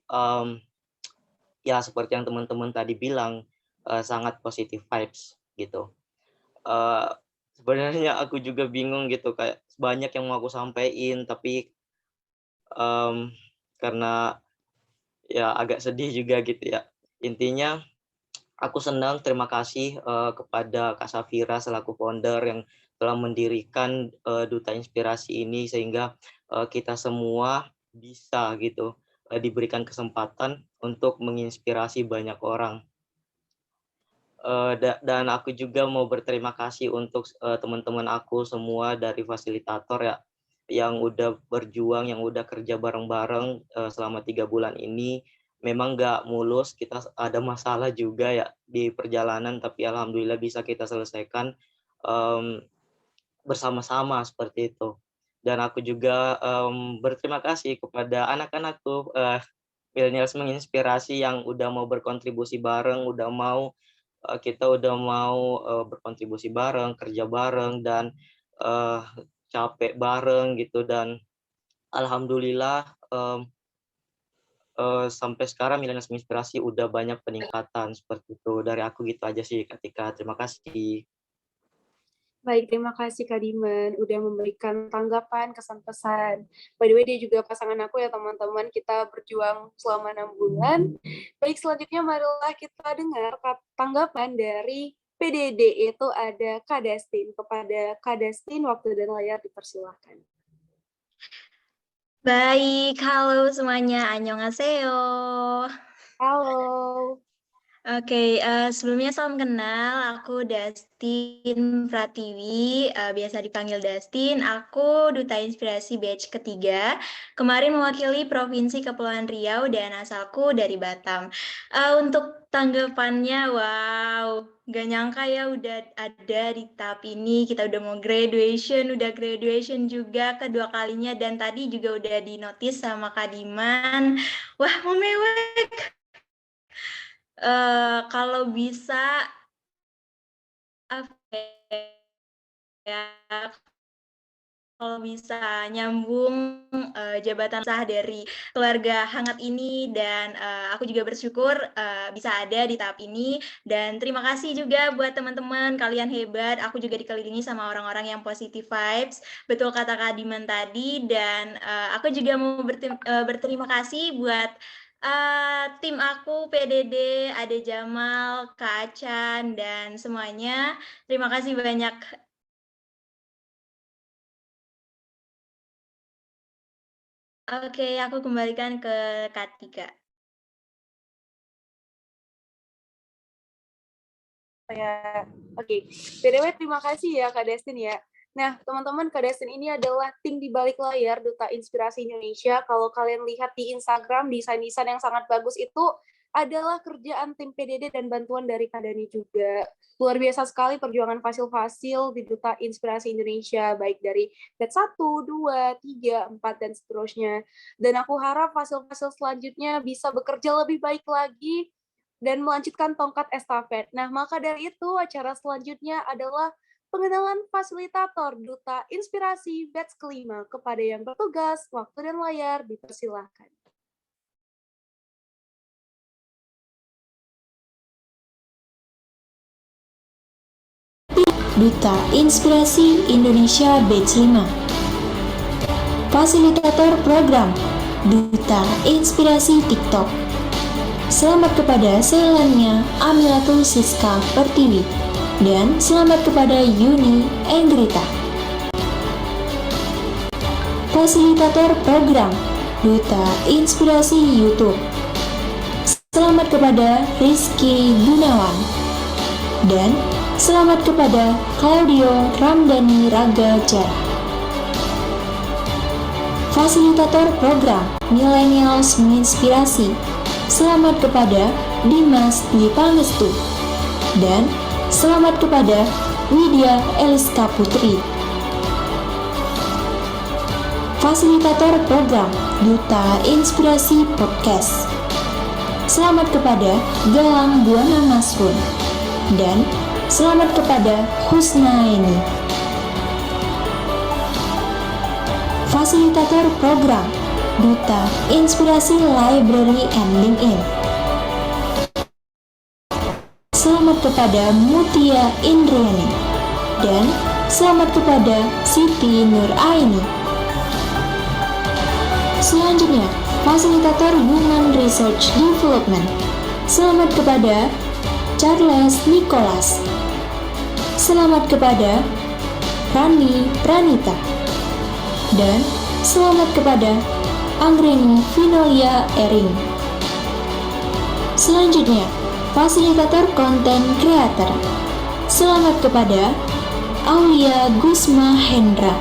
ya seperti yang teman-teman tadi bilang, sangat positive vibes gitu. Sebenarnya aku juga bingung gitu, kayak banyak yang mau aku sampaikan, tapi karena ya agak sedih juga gitu ya. Intinya aku senang, terima kasih kepada Kak Safira selaku founder yang telah mendirikan Duta Inspirasi ini, sehingga kita semua bisa gitu diberikan kesempatan untuk menginspirasi banyak orang. Dan aku juga mau berterima kasih untuk teman-teman aku semua dari fasilitator ya, yang udah berjuang, yang udah kerja bareng-bareng selama 3 bulan ini. Memang nggak mulus, kita ada masalah juga ya di perjalanan, tapi alhamdulillah bisa kita selesaikan bersama-sama seperti itu. Dan aku juga berterima kasih kepada anak-anakku, Millennials Menginspirasi, yang udah mau berkontribusi bareng, kita udah mau berkontribusi bareng, kerja bareng, dan capek bareng gitu. Dan alhamdulillah sampai sekarang Millennials Menginspirasi udah banyak peningkatan seperti itu. Dari aku gitu aja sih Kak Tika, terima kasih. Baik, terima kasih Kak Diman udah memberikan tanggapan, kesan-pesan. By the way, dia juga pasangan aku ya teman-teman, kita berjuang selama 6 bulan. Baik, selanjutnya marilah kita dengar tanggapan dari PDD, itu ada Kak Destin. Kepada Kak Destin, waktu dan layar dipersilahkan. Baik, halo semuanya, annyeonghaseyo. Halo. Oke, sebelumnya salam kenal, aku Dastin Pratiwi, biasa dipanggil Dastin. Aku Duta Inspirasi batch ketiga, kemarin mewakili Provinsi Kepulauan Riau dan asalku dari Batam. Untuk tanggapannya, wow, gak nyangka ya udah ada di tahap ini, kita udah mau udah graduation juga kedua kalinya, dan tadi juga udah dinotis sama Kak Diman. Wah, mau mewek. Kalau bisa apa ya, kalau bisa nyambung jabatan sah dari keluarga hangat ini, dan aku juga bersyukur bisa ada di tahap ini, dan terima kasih juga buat teman-teman, kalian hebat. Aku juga dikelilingi sama orang-orang yang positive vibes, betul kata Kak Diman tadi, dan aku juga mau berterima kasih buat tim aku, PDD, Ade Jamal, Kak Acan, dan semuanya. Terima kasih banyak. Oke, aku kembalikan ke Kak Tika. Ya, oke. BTW terima kasih ya Kak Destin ya. Nah, teman-teman, Kak Destin ini adalah tim di balik layar Duta Inspirasi Indonesia. Kalau kalian lihat di Instagram, desain-desain yang sangat bagus itu adalah kerjaan tim PDD dan bantuan dari Kak Dani juga. Luar biasa sekali perjuangan Fasil-Fasil di Duta Inspirasi Indonesia, baik dari batch 1, 2, 3, 4, dan seterusnya. Dan aku harap Fasil-Fasil selanjutnya bisa bekerja lebih baik lagi dan melanjutkan tongkat estafet. Nah, maka dari itu acara selanjutnya adalah pengenalan fasilitator Duta Inspirasi batch kelima. Kepada yang bertugas, waktu dan layar dipersilahkan. Duta Inspirasi Indonesia Batch 5. Fasilitator program Duta Inspirasi TikTok. Selamat kepada Selania Amilatul Siska Pertiwi dan selamat kepada Yuni Engrita. Fasilitator program Duta Inspirasi YouTube. Selamat kepada Rizky Gunawan dan selamat kepada Claudio Ramdhani Raga Jara. Fasilitator program Millennials Menginspirasi. Selamat kepada Dimas Dwi Pangestu dan selamat kepada Widya Eliska Putri. Fasilitator program Duta Inspirasi Podcast. Selamat kepada Galang Buana Nasrun dan selamat kepada Husnaini. Fasilitator program Duta Inspirasi Library and LinkedIn. Selamat kepada Mutia Indriani dan selamat kepada Siti Nur Aini. Selanjutnya, Fasilitator Human Research Development. Selamat kepada Charles Nicholas. Selamat kepada Rani Pranita. Dan selamat kepada Anggreni Vinolia Ering. Selanjutnya, Fasilitator Content Creator. Selamat kepada Aulia Gusma Hendra.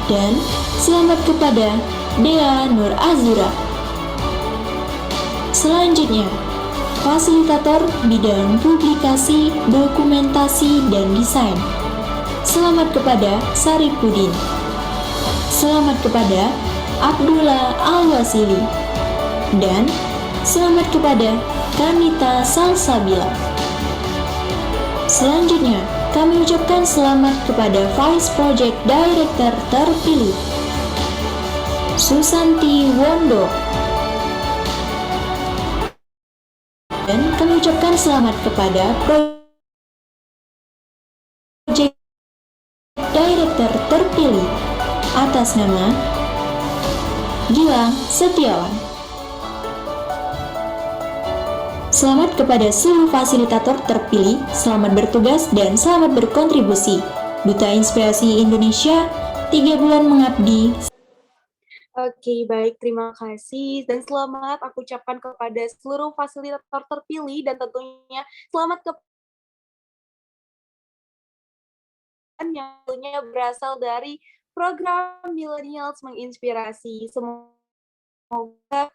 Dan selamat kepada Dea Nur Azura. Selanjutnya, Fasilitator bidang publikasi, dokumentasi, dan desain. Selamat kepada Saripudin. Selamat kepada Abdullah Al-Wasili. Dan selamat kepada Kanita Salsabila. Selanjutnya, kami ucapkan selamat kepada Vice Project Director terpilih, Susanti Wondo. Dan kami ucapkan selamat kepada Project Director terpilih atas nama Gilang Setiawan. Selamat kepada seluruh fasilitator terpilih, selamat bertugas dan selamat berkontribusi. Duta Inspirasi Indonesia, 3 bulan mengabdi. Oke, baik. Terima kasih. Dan selamat aku ucapkan kepada seluruh fasilitator terpilih dan tentunya selamat ke yang tentunya berasal dari program Millennials Menginspirasi. Semoga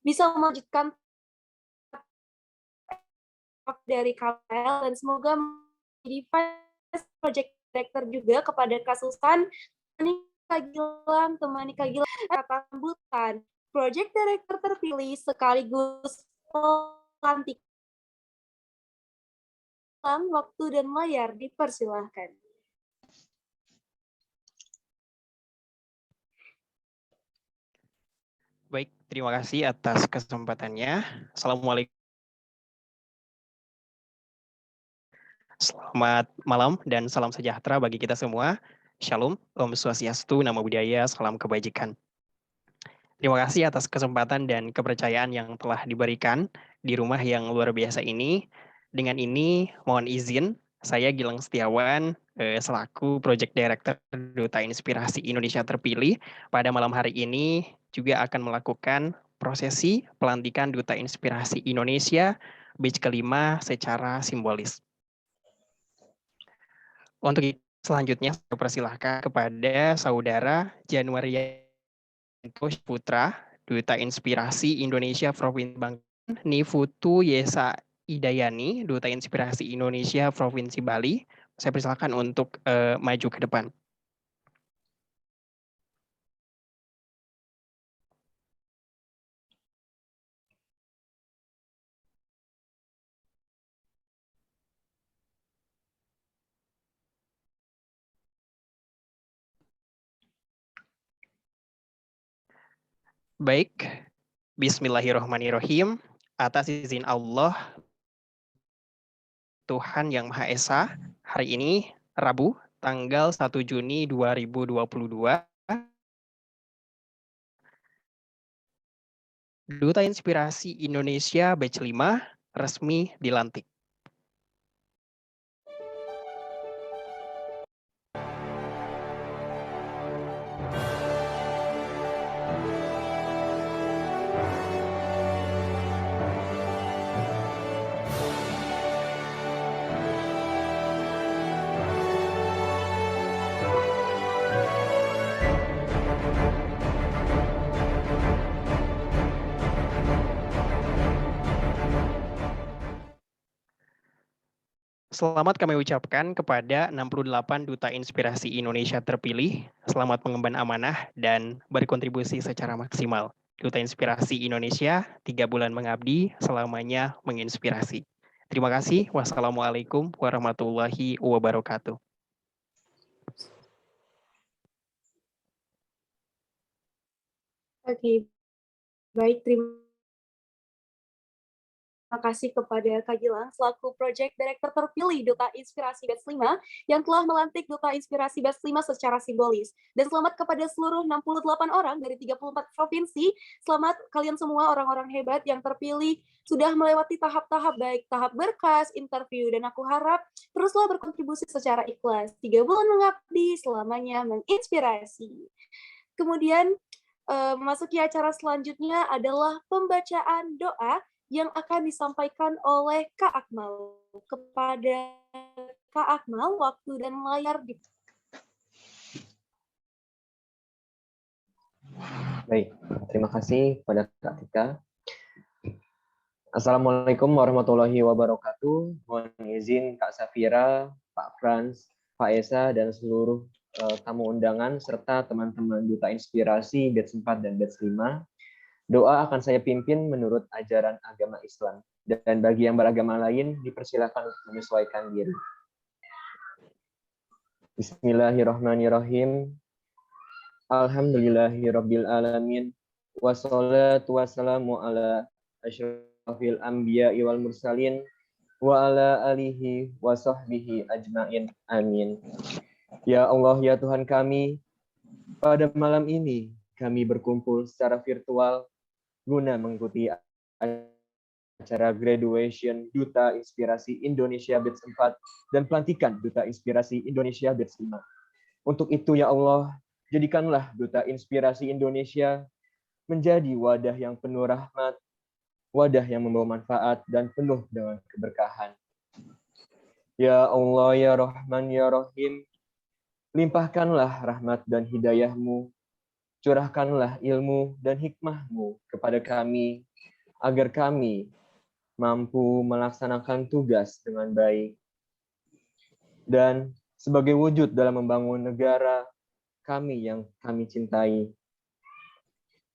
bisa melanjutkan dari KPL dan semoga menjadi Vice Project Director juga kepada Kasusan Kak Gilang, temani Kak Gilang atas sambutan Project Director terpilih sekaligus pelantikan. Waktu dan layar dipersilahkan. Baik, terima kasih atas kesempatannya. Assalamualaikum. Selamat malam dan salam sejahtera bagi kita semua. Shalom, Om Swastiastu, Namo Buddhaya, salam kebajikan. Terima kasih atas kesempatan dan kepercayaan yang telah diberikan di rumah yang luar biasa ini. Dengan ini, mohon izin, saya Gilang Setiawan, selaku Project Director Duta Inspirasi Indonesia terpilih, pada malam hari ini juga akan melakukan prosesi pelantikan Duta Inspirasi Indonesia batch kelima secara simbolis. Untuk selanjutnya, saya persilahkan kepada Saudara Januarianto Putra, Duta Inspirasi Indonesia Provinsi Bangka Nifutu Yesa Idayani, Duta Inspirasi Indonesia Provinsi Bali. Saya persilakan untuk maju ke depan. Baik, Bismillahirrahmanirrahim. Atas izin Allah, Tuhan Yang Maha Esa, hari ini Rabu, tanggal 1 Juni 2022, Duta Inspirasi Indonesia Batch 5 resmi dilantik. Selamat kami ucapkan kepada 68 Duta Inspirasi Indonesia terpilih. Selamat mengemban amanah dan berkontribusi secara maksimal. Duta Inspirasi Indonesia, 3 bulan mengabdi, selamanya menginspirasi. Terima kasih. Wassalamualaikum warahmatullahi wabarakatuh. Oke, baik, terima kasih kepada Kak Gilang selaku Project Director terpilih Duta Inspirasi Batch 5 yang telah melantik Duta Inspirasi Batch 5 secara simbolis. Dan selamat kepada seluruh 68 orang dari 34 provinsi. Selamat kalian semua orang-orang hebat yang terpilih sudah melewati tahap-tahap baik tahap berkas, interview, dan aku harap teruslah berkontribusi secara ikhlas. 3 bulan mengabdi, selamanya menginspirasi. Kemudian memasuki acara selanjutnya adalah pembacaan doa yang akan disampaikan oleh Kak Akmal. Kepada Kak Akmal, waktu dan layar di... Baik, terima kasih kepada Kak Tika. Assalamualaikum warahmatullahi wabarakatuh. Mohon izin Kak Safira, Pak Frans, Pak Esa, dan seluruh tamu undangan, serta teman-teman Duta Inspirasi Batch 4 dan Batch 5. Doa akan saya pimpin menurut ajaran agama Islam. Dan bagi yang beragama lain, dipersilakan untuk menyesuaikan diri. Bismillahirrahmanirrahim. Alhamdulillahirabbil alamin. Wassalatu wassalamu ala asyrafil anbiya'i wal mursalin wa ala alihi wa sahbihi ajmain. Amin. Ya Allah, ya Tuhan kami, pada malam ini kami berkumpul secara virtual guna mengikuti acara graduation Duta Inspirasi Indonesia Batch 4 dan pelantikan Duta Inspirasi Indonesia Batch 5. Untuk itu ya Allah, jadikanlah Duta Inspirasi Indonesia menjadi wadah yang penuh rahmat, wadah yang membawa manfaat dan penuh dengan keberkahan. Ya Allah, ya Rahman, ya Rahim, limpahkanlah rahmat dan hidayah-Mu, curahkanlah ilmu dan hikmah-Mu kepada kami, agar kami mampu melaksanakan tugas dengan baik. Dan sebagai wujud dalam membangun negara kami yang kami cintai,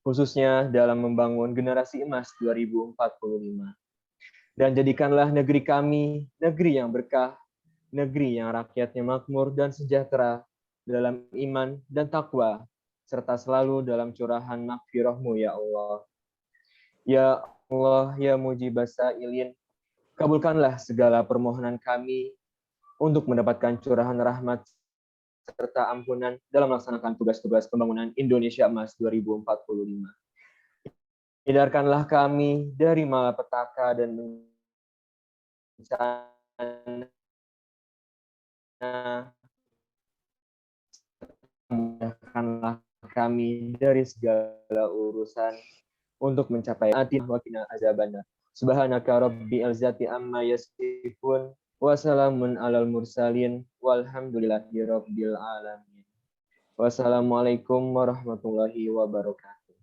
khususnya dalam membangun generasi emas 2045. Dan jadikanlah negeri kami negeri yang berkah, negeri yang rakyatnya makmur dan sejahtera dalam iman dan takwa, serta selalu dalam curahan maghfirah-Mu ya Allah. Ya Allah, ya Mujibas Sa'ilin, kabulkanlah segala permohonan kami untuk mendapatkan curahan rahmat serta ampunan dalam melaksanakan tugas-tugas pembangunan Indonesia Emas 2045. Hindarkanlah kami dari malapetaka dan bencana, mudahkanlah kami dari segala urusan untuk mencapai atin wa qina azabannar. Subhanaka rabbil izzati amma yasifun wa salamun alal mursalin walhamdulillahi rabbil alamin. Wassalamualaikum warahmatullahi wabarakatuh.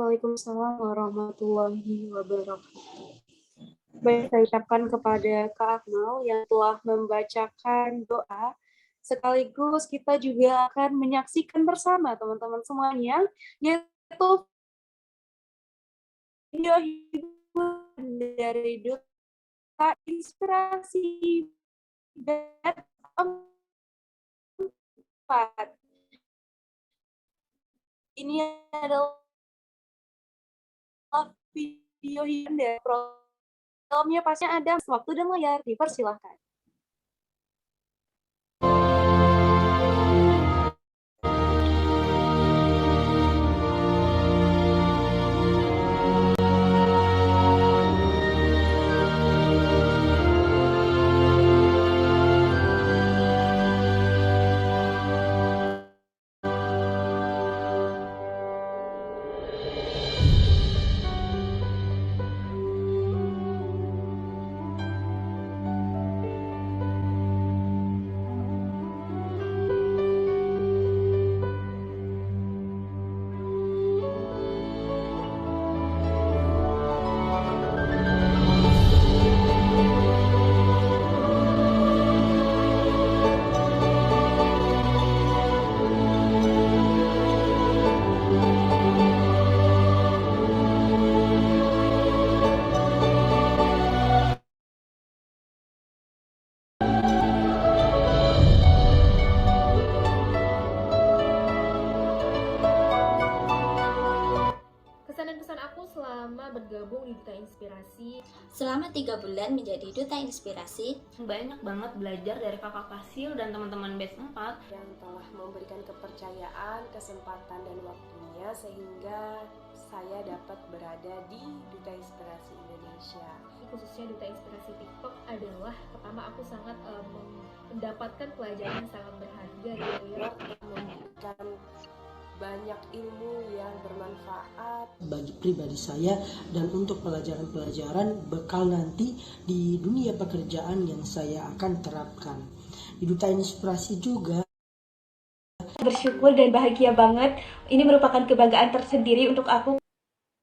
Waalaikumsalam warahmatullahi wabarakatuh. Baik, saya ucapkan kepada Kak Akmal yang telah membacakan doa. Sekaligus kita juga akan menyaksikan bersama teman-teman semuanya, yaitu video hiburan dari Duta Inspirasi Batch 4. Ini adalah video hiburan dari programnya pasnya ada waktu dan layar, dipersilahkan. bergabung di Duta Inspirasi. Selama 3 bulan menjadi Duta Inspirasi, banyak banget belajar dari kakak Fasil dan teman-teman batch 4 yang telah memberikan kepercayaan, kesempatan, dan waktunya sehingga saya dapat berada di Duta Inspirasi Indonesia. Khususnya Duta Inspirasi TikTok adalah pertama aku sangat mendapatkan pelajaran yang sangat berharga gitu ya. Memberikan banyak ilmu yang bermanfaat bagi pribadi saya dan untuk pelajaran-pelajaran bekal nanti di dunia pekerjaan yang saya akan terapkan. Di Duta Inspirasi juga bersyukur dan bahagia banget. Ini merupakan kebanggaan tersendiri untuk aku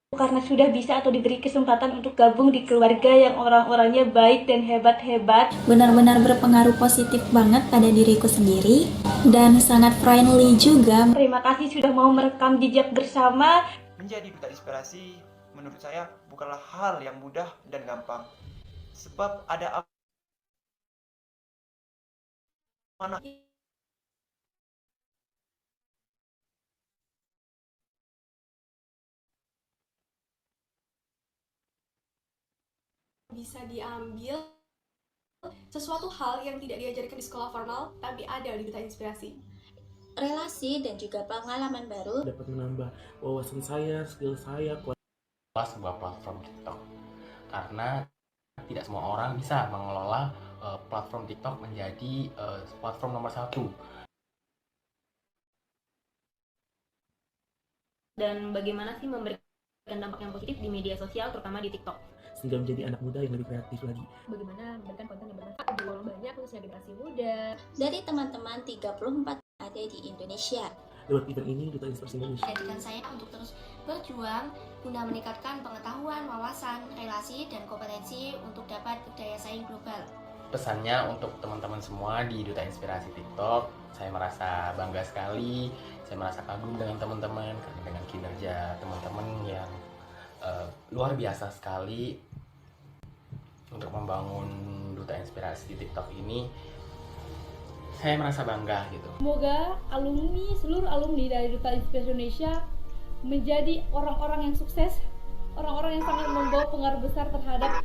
karena sudah bisa atau diberi kesempatan untuk gabung di keluarga yang orang-orangnya baik dan hebat-hebat. Benar-benar berpengaruh positif banget pada diriku sendiri dan sangat friendly juga. Terima kasih sudah mau merekam jejak bersama. Menjadi Duta Inspirasi menurut saya bukanlah hal yang mudah dan gampang. Sebab ada amanah bisa diambil sesuatu hal yang tidak diajarkan di sekolah formal tapi ada di Duta Inspirasi. Relasi dan juga pengalaman baru dapat menambah wawasan saya, skill saya. Sebuah platform TikTok karena tidak semua orang bisa mengelola platform TikTok menjadi platform nomor 1. Dan bagaimana sih memberikan dampak yang positif di media sosial terutama di TikTok? Sehingga menjadi anak muda yang lebih kreatif lagi. Bagaimana memberikan konten yang bermanfaat di ruang banyak khususnya generasi muda. Dari teman-teman 34 ada di Indonesia. Lewat event ini Duta Inspirasi Indonesia menjadikan saya untuk terus berjuang guna meningkatkan pengetahuan, wawasan, relasi, dan kompetensi untuk dapat berdaya saing global. Pesannya untuk teman-teman semua di Duta Inspirasi TikTok, saya merasa bangga sekali, saya merasa kagum dengan teman-teman karena dengan kinerja teman-teman yang luar biasa sekali untuk membangun Duta Inspirasi di TikTok ini. Saya merasa bangga gitu. Semoga seluruh alumni dari Duta Inspirasi Indonesia menjadi orang-orang yang sukses, orang-orang yang sangat membawa pengaruh besar terhadap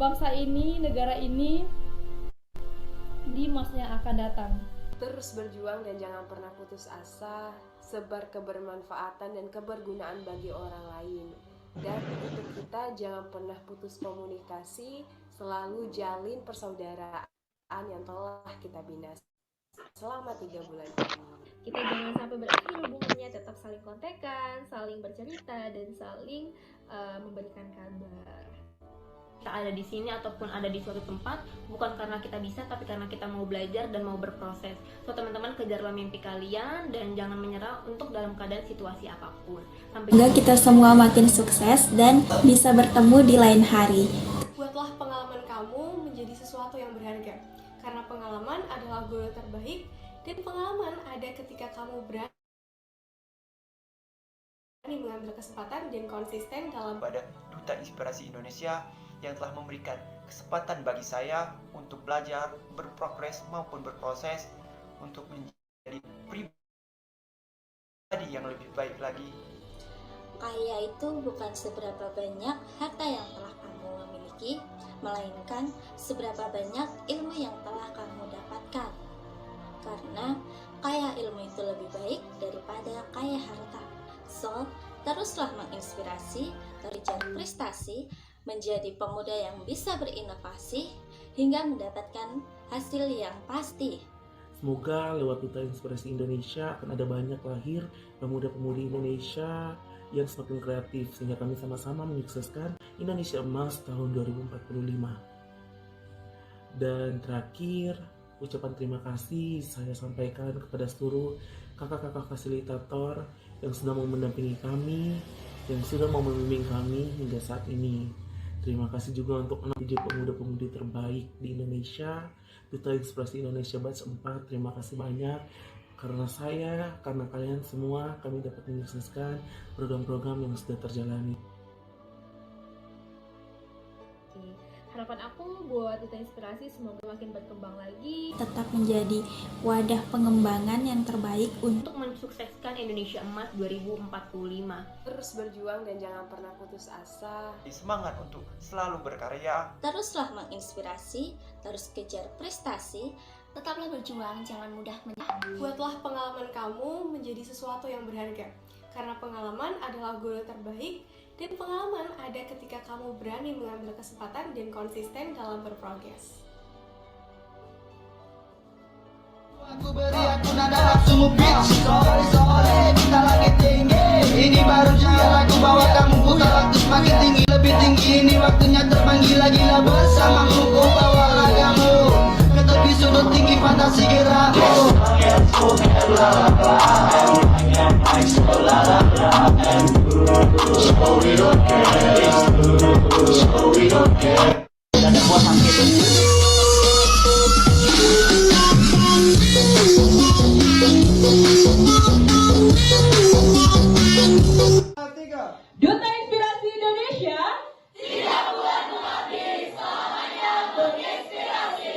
bangsa ini, negara ini di masa yang akan datang. Terus berjuang dan jangan pernah putus asa, sebar kebermanfaatan dan kebergunaan bagi orang lain. Dan untuk kita jangan pernah putus komunikasi, selalu jalin persaudaraan yang telah kita bina selama 3 bulan ini. Kita jangan sampai berakhir hubungannya, tetap saling kontekan, saling bercerita, dan saling memberikan kabar. kita ada di sini ataupun ada di suatu tempat bukan karena kita bisa, tapi karena kita mau belajar dan mau berproses. So teman-teman, kejarlah mimpi kalian dan jangan menyerah untuk dalam keadaan situasi apapun. Semoga kita semua makin sukses dan bisa bertemu di lain hari. Buatlah pengalaman kamu menjadi sesuatu yang berharga, karena pengalaman adalah guru terbaik, dan pengalaman ada ketika kamu berani mengambil kesempatan dan konsisten dalam pada Duta Inspirasi Indonesia yang telah memberikan kesempatan bagi saya untuk belajar, berprogres maupun berproses untuk menjadi pribadi yang lebih baik lagi. Kaya itu bukan seberapa banyak harta yang telah kamu miliki, melainkan seberapa banyak ilmu yang telah kamu dapatkan. Karena kaya ilmu itu lebih baik daripada kaya harta. So, teruslah menginspirasi, terkejar prestasi, menjadi pemuda yang bisa berinovasi, hingga mendapatkan hasil yang pasti. Semoga lewat Duta Inspirasi Indonesia akan ada banyak lahir pemuda-pemudi Indonesia yang semakin kreatif, sehingga kami sama-sama menyukseskan Indonesia Emas tahun 2045. Dan terakhir, ucapan terima kasih saya sampaikan kepada seluruh kakak-kakak fasilitator yang sudah mau mendampingi kami, yang sudah mau membimbing kami hingga saat ini. Terima kasih juga untuk 67 pemuda-pemudi terbaik di Indonesia, Duta Inspirasi Indonesia Batch 4. Terima kasih banyak. Karena kalian semua, kami dapat menyukseskan program-program yang sudah terjalani. Harapan aku buat Duta Inspirasi semoga makin berkembang lagi, Tetap menjadi wadah pengembangan yang terbaik untuk mensukseskan Indonesia Emas 2045. Terus berjuang dan jangan pernah putus asa. Semangat untuk selalu berkarya. Teruslah menginspirasi, terus kejar prestasi, Tetaplah berjuang, jangan mudah menyerah. Buatlah pengalaman kamu menjadi sesuatu yang berharga, karena pengalaman adalah guru terbaik, dan pengalaman ada ketika kamu berani mengambil kesempatan dan konsisten dalam berprogres. Aku beri aku nada nafsumu bitch. Sore kita lagi tinggi. Ini baru jaya lagu bawa kamu putar waktu semakin tinggi, lebih tinggi. Ini waktunya terbang gila-gila bersamamu. Ku bawa ragamu ke tepi sudut tinggi fantasi gerakmu. Duta Inspirasi Indonesia 3 bulan mengabdi, selamanya menginspirasi.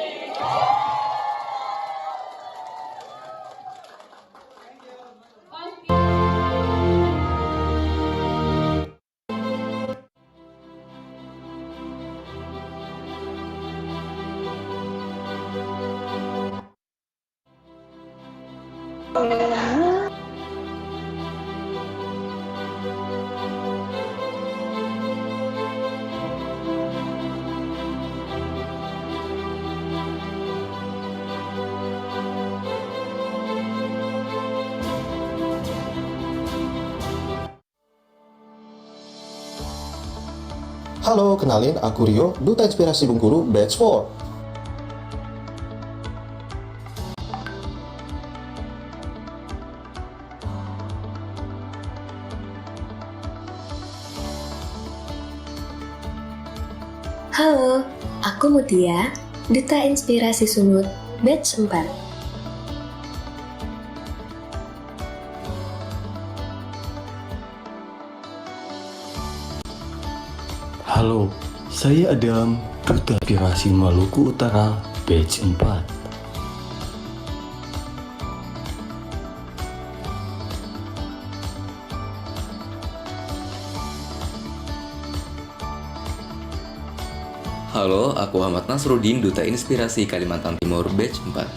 Halo, kenalin aku Rio, Duta Inspirasi Bengkulu Batch 4. Halo, aku Mutia, Duta Inspirasi Sumut Batch 4. Halo, saya Adam, Duta Inspirasi Maluku Utara Batch 4. Halo, aku Ahmad Nasruddin, Duta Inspirasi Kalimantan Timur Batch 4.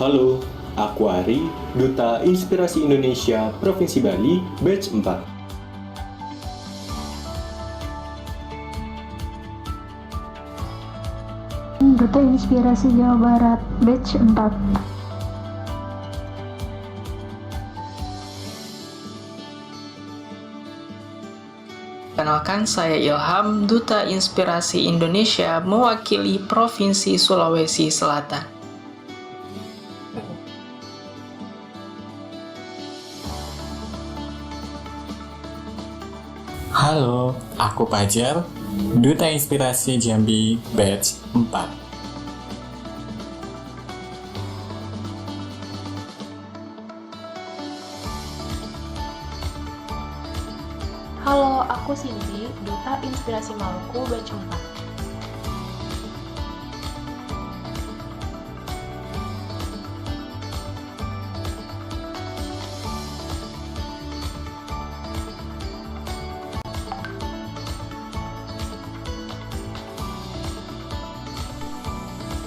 Halo, aku Ari, Duta Inspirasi Indonesia Provinsi Bali Batch 4. Duta Inspirasi Jawa Barat, batch 4. Kenalkan, saya Ilham, Duta Inspirasi Indonesia mewakili Provinsi Sulawesi Selatan. Halo, aku Pajar, Duta Inspirasi Jambi, batch 4. Halo, aku Cindy, Duta Inspirasi Maluku, batch 4.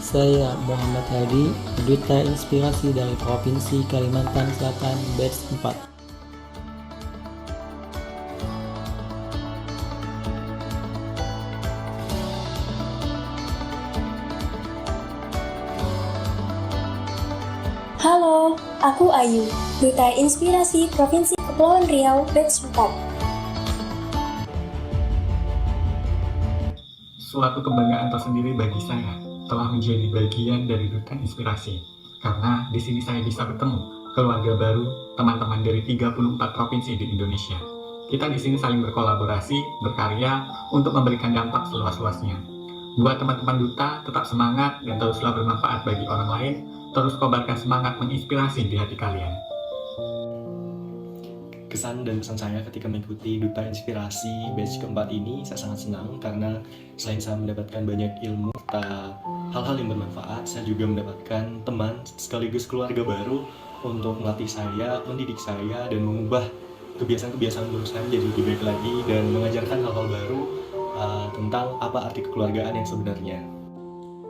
Saya Muhammad Hadi, Duta Inspirasi dari Provinsi Kalimantan Selatan, batch 4. Halo, aku Ayu, Duta Inspirasi Provinsi Kepulauan Riau, batch 4. Suatu kebanggaan tersendiri bagi saya telah menjadi bagian dari Duta Inspirasi, karena di sini saya bisa bertemu keluarga baru, teman-teman dari 34 provinsi di Indonesia. Kita di sini saling berkolaborasi, berkarya untuk memberikan dampak seluas-luasnya. Buat teman-teman Duta, tetap semangat dan teruslah bermanfaat bagi orang lain. Terus kobarkan semangat menginspirasi di hati kalian. Kesan dan pesan saya ketika mengikuti Duta Inspirasi batch keempat ini, saya sangat senang karena selain saya mendapatkan banyak ilmu serta hal-hal yang bermanfaat, saya juga mendapatkan teman sekaligus keluarga baru untuk melatih saya, mendidik saya, dan mengubah kebiasaan-kebiasaan buruk saya menjadi lebih baik lagi dan mengajarkan hal-hal baru tentang apa arti kekeluargaan yang sebenarnya.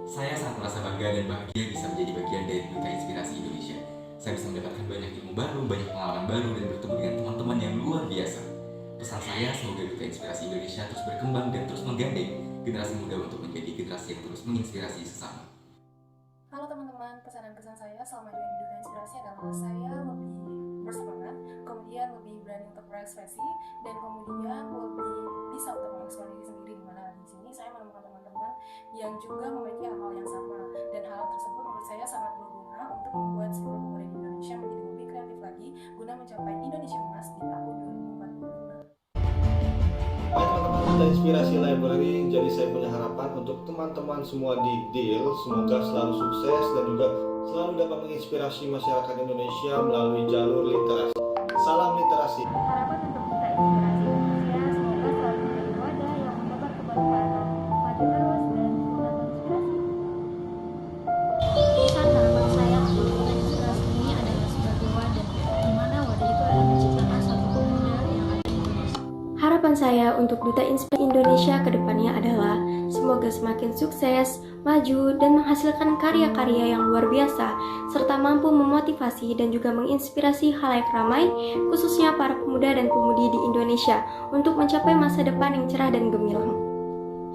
Saya sangat merasa bangga dan bahagia bisa menjadi bagian dari Duta Inspirasi Indonesia. Saya bisa mendapatkan banyak ilmu baru, banyak pengalaman baru, dan bertemu dengan teman-teman yang luar biasa. Pesan saya, semoga Duta Inspirasi Indonesia terus berkembang dan terus menggandeng generasi muda untuk menjadi generasi yang terus menginspirasi sesama. Halo teman-teman, pesan dan kesan saya selama di Duta Inspirasi adalah saya lebih bersemangat, kemudian lebih berani untuk berekspresi, dan kemudian lebih bisa untuk mengeksplorasi sendiri, di mana di sini saya menemukan teman-teman yang juga memiliki hal-hal yang sama, dan hal tersebut menurut saya sangat berguna untuk membuat seluruh pemuda di Indonesia menjadi lebih kreatif lagi guna mencapai Indonesia Emas di tahun 2045. Hai teman-teman Duta Inspirasi Library, jadi saya punya harapan untuk teman-teman semua di DIL, semoga selalu sukses dan juga selalu dapat menginspirasi masyarakat Indonesia melalui jalur literasi. Salam literasi. Harapan untuk Duta Inspirasi Indonesia semoga selalu menjadi wadah yang menebar kebermanfaatan, maju terus dan semoga terinspirasi. Pesan harapan saya untuk Duta Inspirasi ini adalah sebagai wadah, di mana wadah itu adalah menciptakan satu pemuda yang ada di Indonesia. Harapan saya untuk Duta Inspirasi Indonesia ke depannya adalah semoga semakin sukses, maju, dan menghasilkan karya-karya yang luar biasa, serta mampu memotivasi dan juga menginspirasi khalayak ramai, khususnya para pemuda dan pemudi di Indonesia, untuk mencapai masa depan yang cerah dan gemilang.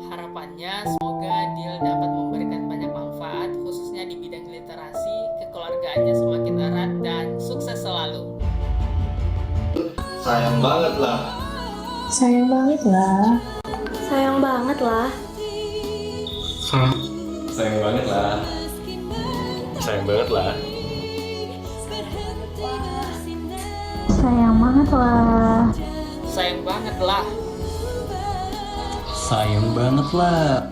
Harapannya semoga DIL dapat memberikan banyak manfaat, khususnya di bidang literasi, kekeluargaannya semakin erat, dan sukses selalu. Sayang banget lah. Sayang banget lah. Sayang banget lah. Sayang banget lah. Sayang banget lah. Sayang banget lah. Sayang banget lah. Sayang banget lah.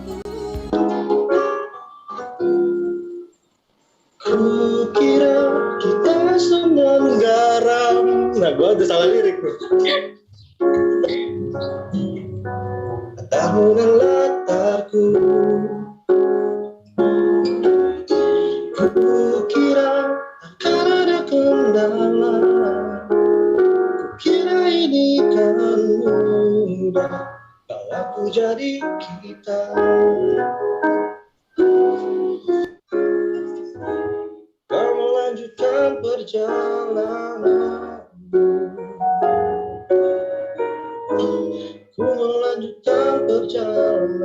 Kukira kita semua menggaram. Nah, gua udah salah lirik nih. Tahunan latarku, kukira akan ada kendala, kukira ini kan mudah, bawa ku jadi kita. Kau melanjutkan perjalanan, ku melanjutkan perjalanan.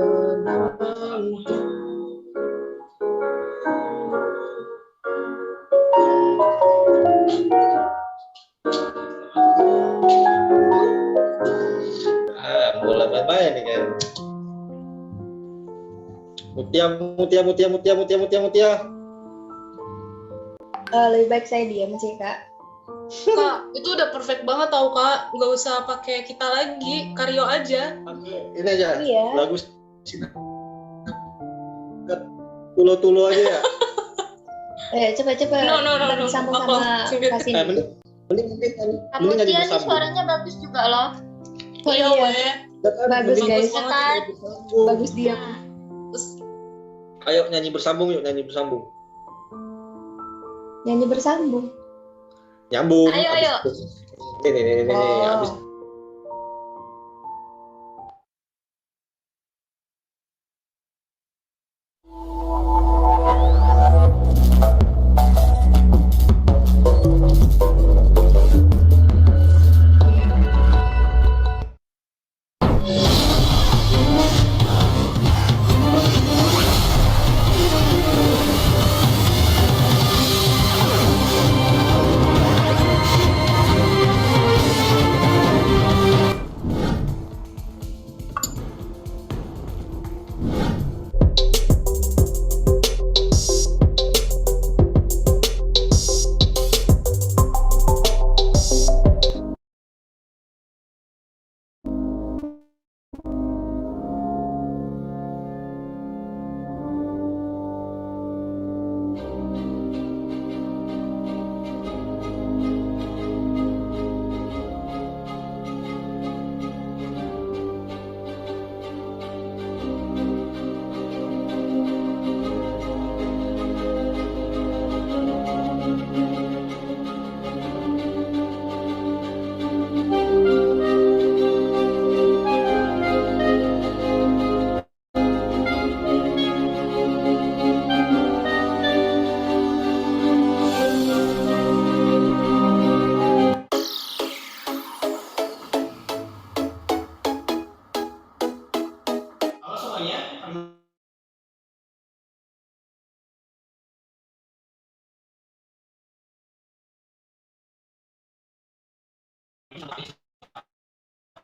Mutia. Lebih baik saya diam sih, Kak. Kak, itu udah perfect banget tau Kak. Nggak usah pakai kita lagi, Karyo aja. Ini aja. Iya. Lagu Tulo aja ya. Coba. No. Disambung sama Kasih. Mending nyanyi bersambung. Suaranya bagus juga loh. Iya. Bagus guys. Bagus dia. Ayo nyanyi bersambung yuk, nyanyi bersambung. Nyanyi bersambung. Nyambung. Ayo. Nih, habis.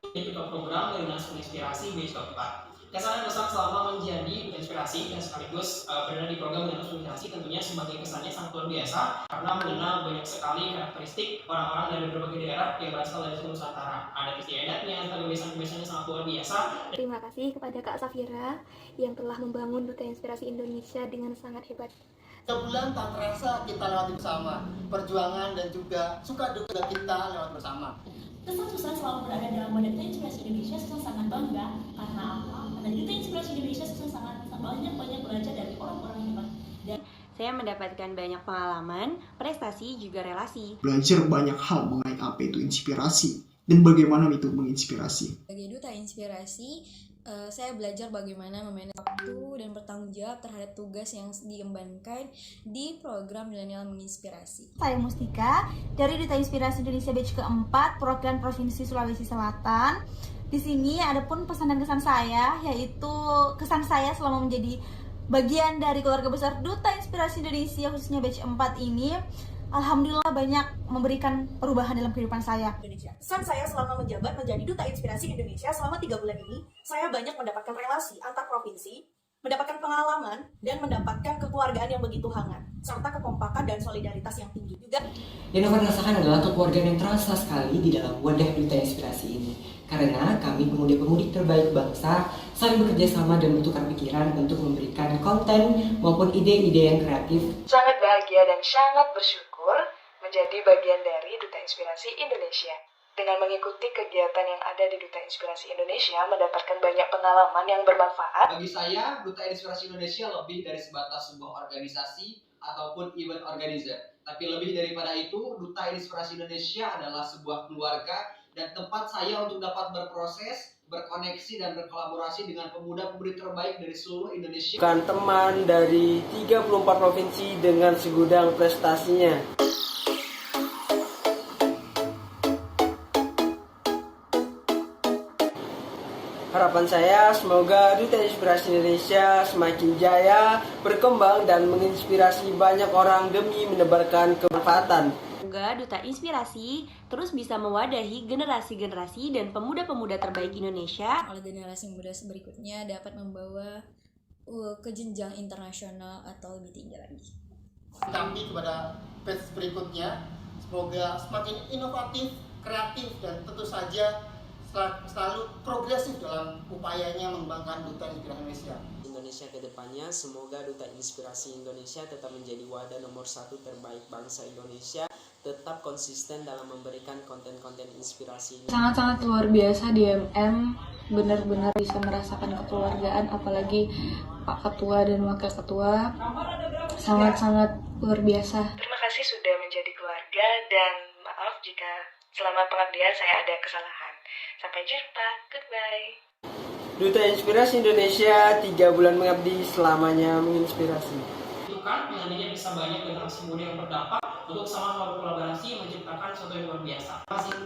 Itu program Lintas Inspirasi batch keempat. Kesan dan pesan selama menjadi inspirasi dan sekaligus berada di program Lintas Inspirasi tentunya sebagai kesannya sangat luar biasa karena mengenal banyak sekali karakteristik orang-orang dari berbagai daerah yang berasal dari seluruh Nusantara. Ada istiadatnya, kebiasaan-kebiasaannya sangat luar biasa. Terima kasih kepada Kak Safira yang telah membangun Duta Inspirasi Indonesia dengan sangat hebat. Sebulan tak terasa kita lewati bersama perjuangan dan juga suka duka kita lewat bersama. Kesan Susan selalu berada dalam wadah Duta Inspirasi Indonesia. Susan sangat bangga karena apa? Karena di Duta Inspirasi Indonesia Susan sangat banyak belajar dari orang-orang hebat. Dan saya mendapatkan banyak pengalaman, prestasi, juga relasi. Belajar banyak hal mengenai apa itu inspirasi dan bagaimana itu menginspirasi. Sebagai Duta Inspirasi, saya belajar bagaimana memanage waktu dan bertanggung jawab terhadap tugas yang diembankan di program Milenial Menginspirasi. Saya Mustika dari Duta Inspirasi Indonesia batch keempat, perwakilan Provinsi Sulawesi Selatan. Di sini ada pun pesan dan kesan saya, yaitu kesan saya selama menjadi bagian dari keluarga besar Duta Inspirasi Indonesia khususnya batch 4 ini. Alhamdulillah banyak memberikan perubahan dalam kehidupan saya. Kesan saya selama menjabat menjadi Duta Inspirasi Indonesia selama 3 bulan ini, saya banyak mendapatkan relasi antar provinsi, mendapatkan pengalaman, dan mendapatkan kekeluargaan yang begitu hangat, serta kekompakan dan solidaritas yang tinggi juga. Yang dapat rasakan adalah kekeluargaan yang terasa sekali di dalam wadah Duta Inspirasi ini. Karena kami pemuda-pemudi terbaik bangsa saling bekerja sama dan bertukar pikiran untuk memberikan konten maupun ide-ide yang kreatif. Sangat bahagia dan sangat bersyukur menjadi bagian dari Duta Inspirasi Indonesia. Dengan mengikuti kegiatan yang ada di Duta Inspirasi Indonesia, mendapatkan banyak pengalaman yang bermanfaat. Bagi saya, Duta Inspirasi Indonesia lebih dari sebatas sebuah organisasi ataupun event organizer. Tapi lebih daripada itu, Duta Inspirasi Indonesia adalah sebuah keluarga dan tempat saya untuk dapat berproses, berkoneksi, dan berkolaborasi dengan pemuda-pemudi terbaik dari seluruh Indonesia. Bukan teman dari 34 provinsi dengan segudang prestasinya. Harapan saya semoga Duta Inspirasi Indonesia semakin jaya, berkembang, dan menginspirasi banyak orang demi menebarkan kemanfaatan. Semoga Duta Inspirasi terus bisa mewadahi generasi-generasi dan pemuda-pemuda terbaik Indonesia. Oleh generasi muda berikutnya dapat membawa ke jenjang internasional atau lebih tinggi lagi. Kami kepada batch berikutnya, semoga semakin inovatif, kreatif, dan tentu saja selalu progresif dalam upayanya mengembangkan Duta Inspirasi Indonesia ke depannya. Semoga Duta Inspirasi Indonesia tetap menjadi wadah nomor 1 terbaik bangsa Indonesia, tetap konsisten dalam memberikan konten-konten inspirasi. Sangat-sangat luar biasa DMM, benar-benar bisa merasakan kekeluargaan, apalagi Pak Ketua dan Wakil Ketua, sangat-sangat luar biasa. Terima kasih sudah menjadi keluarga dan maaf jika selama pengabdian saya ada kesalahan. Sampai jumpa, goodbye. Duta Inspirasi Indonesia 3 bulan mengabdi, selamanya menginspirasi. Itu kan dengan ini bisa banyak generasi muda yang berdampak untuk sama-sama berkolaborasi menciptakan sesuatu yang luar biasa. Terima kasih.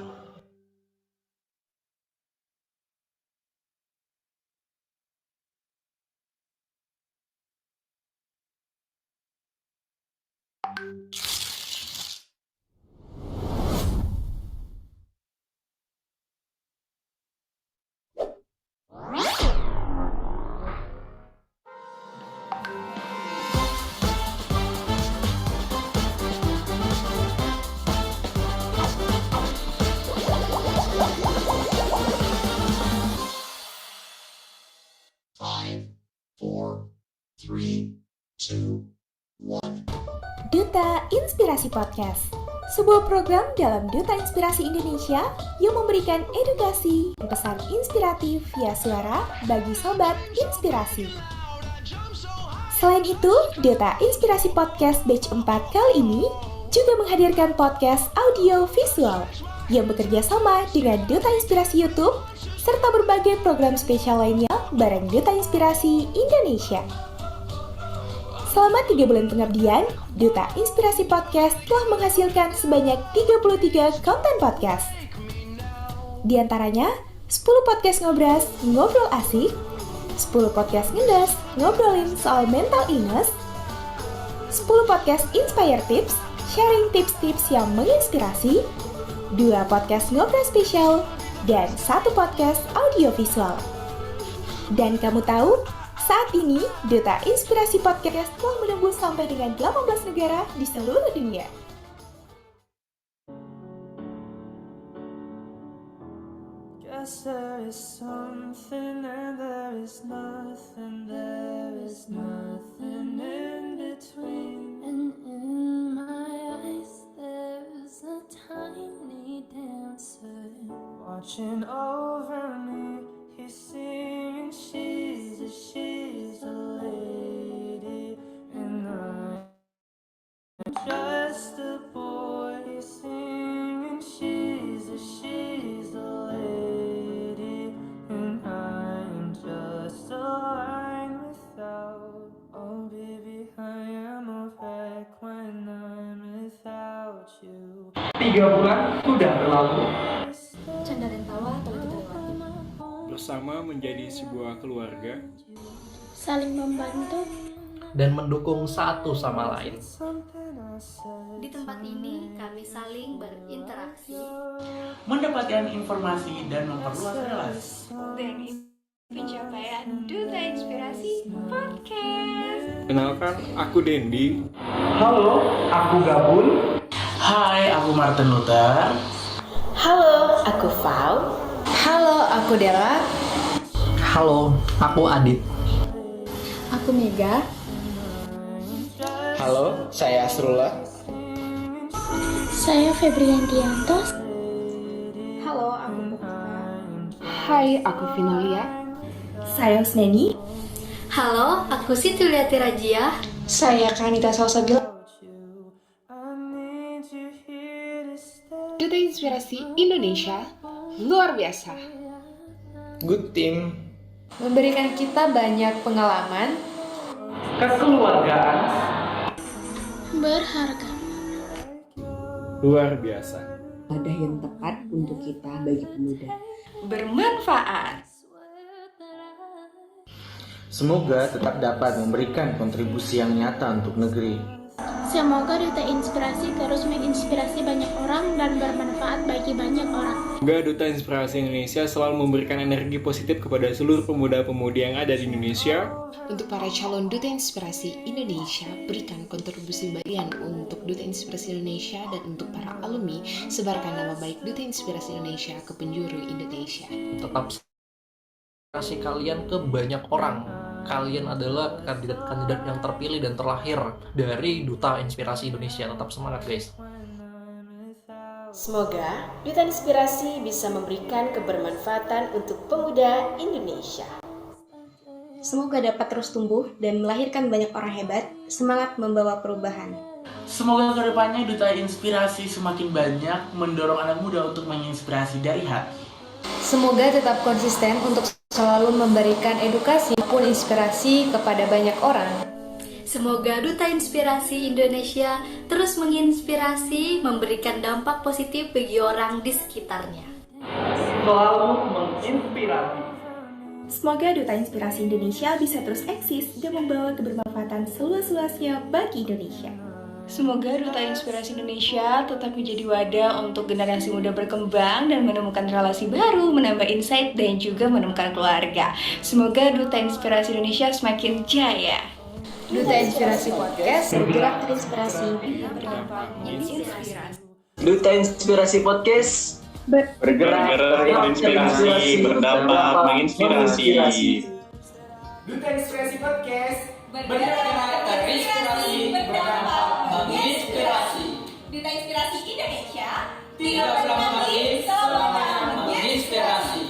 Duta Inspirasi Podcast, sebuah program dalam Duta Inspirasi Indonesia yang memberikan edukasi dan pesan inspiratif via suara bagi sobat inspirasi. Selain itu, Duta Inspirasi Podcast Batch 4 kali ini juga menghadirkan podcast audio visual yang bekerja sama dengan Duta Inspirasi YouTube serta berbagai program spesial lainnya bareng Duta Inspirasi Indonesia. Selama 3 bulan pengabdian, Duta Inspirasi Podcast telah menghasilkan sebanyak 33 konten podcast. Di antaranya, 10 podcast ngobras, ngobrol asik, 10 podcast ngedas, ngobrolin soal mental illness, 10 podcast Inspire Tips, sharing tips-tips yang menginspirasi, 2 podcast ngobrol spesial, dan 1 podcast audio visual. Dan kamu tahu, saat ini, Duta Inspirasi Podcast telah menembus sampai dengan 18 negara di seluruh dunia. Guess there is something and there is nothing, there is nothing in between. And in my eyes there's a tiny dancer Watching over me, he's singing, she's a lady, and I'm just a boy. He's singing, she's a lady, and I'm just a line without. Oh baby, I am a wreck when I'm without you. 3 bulan sudah berlalu. Canda dan tawa telah kita lewati. Bersama menjadi sebuah keluarga, saling membantu dan mendukung satu sama lain. Di tempat ini kami saling berinteraksi, Mendapatkan informasi dan memperluas relasi. demi pencapaian Duta Inspirasi Podcast. kenalkan aku Dendi. Halo, aku Gabun. Hai, aku Martin Luther. Halo, aku Fau. Halo, aku Dela. Halo, aku Adit. Aku Mega. Halo, saya Asrullah. Saya Febriantianto. Halo, aku Pukra. Hai, aku Vinalia. Saya Usneni. Halo, aku Siti Liati Rajia. Saya Kanita Salsabila. Duta Inspirasi Indonesia luar biasa. Good team. Memberikan kita banyak pengalaman, Kekeluargaan. Berharga. Luar biasa. Wadah yang tepat untuk kita bagi pemuda. bermanfaat. Semoga tetap dapat memberikan kontribusi yang nyata untuk negeri. Semoga Duta Inspirasi terus menginspirasi banyak orang dan bermanfaat bagi banyak orang. Semoga Duta Inspirasi Indonesia selalu memberikan energi positif kepada seluruh pemuda-pemudi yang ada di Indonesia. Untuk para calon Duta Inspirasi Indonesia, berikan kontribusi kalian untuk Duta Inspirasi Indonesia, dan untuk para alumni, sebarkan nama baik Duta Inspirasi Indonesia ke penjuru Indonesia. Tetap inspirasi kalian ke banyak orang. Kalian adalah kandidat-kandidat yang terpilih dan terlahir dari Duta Inspirasi Indonesia. Tetap semangat, guys. Semoga Duta Inspirasi bisa memberikan kebermanfaatan untuk pemuda Indonesia. Semoga dapat terus tumbuh dan melahirkan banyak orang hebat, semangat membawa perubahan. Semoga kedepannya Duta Inspirasi semakin banyak mendorong anak muda untuk menginspirasi dari hati. Semoga tetap konsisten untuk selalu memberikan edukasi maupun inspirasi kepada banyak orang. Semoga Duta Inspirasi Indonesia terus menginspirasi, memberikan dampak positif bagi orang di sekitarnya. Selalu menginspirasi. Semoga Duta Inspirasi Indonesia bisa terus eksis dan membawa kebermanfaatan seluas-luasnya bagi Indonesia. Semoga Duta Inspirasi Indonesia tetap menjadi wadah untuk generasi muda berkembang dan menemukan relasi baru, menambah insight, dan juga menemukan keluarga. Semoga Duta Inspirasi Indonesia semakin jaya. Duta Inspirasi Podcast, bergerak terinspirasi, berdampak menginspirasi. Duta Inspirasi Podcast, bergerak terinspirasi, berdampak menginspirasi. Duta Inspirasi Podcast, bergerak terinspirasi, berdampak menginspirasi. Duta Inspirasi Indonesia, 13 menit selamanya menginspirasi.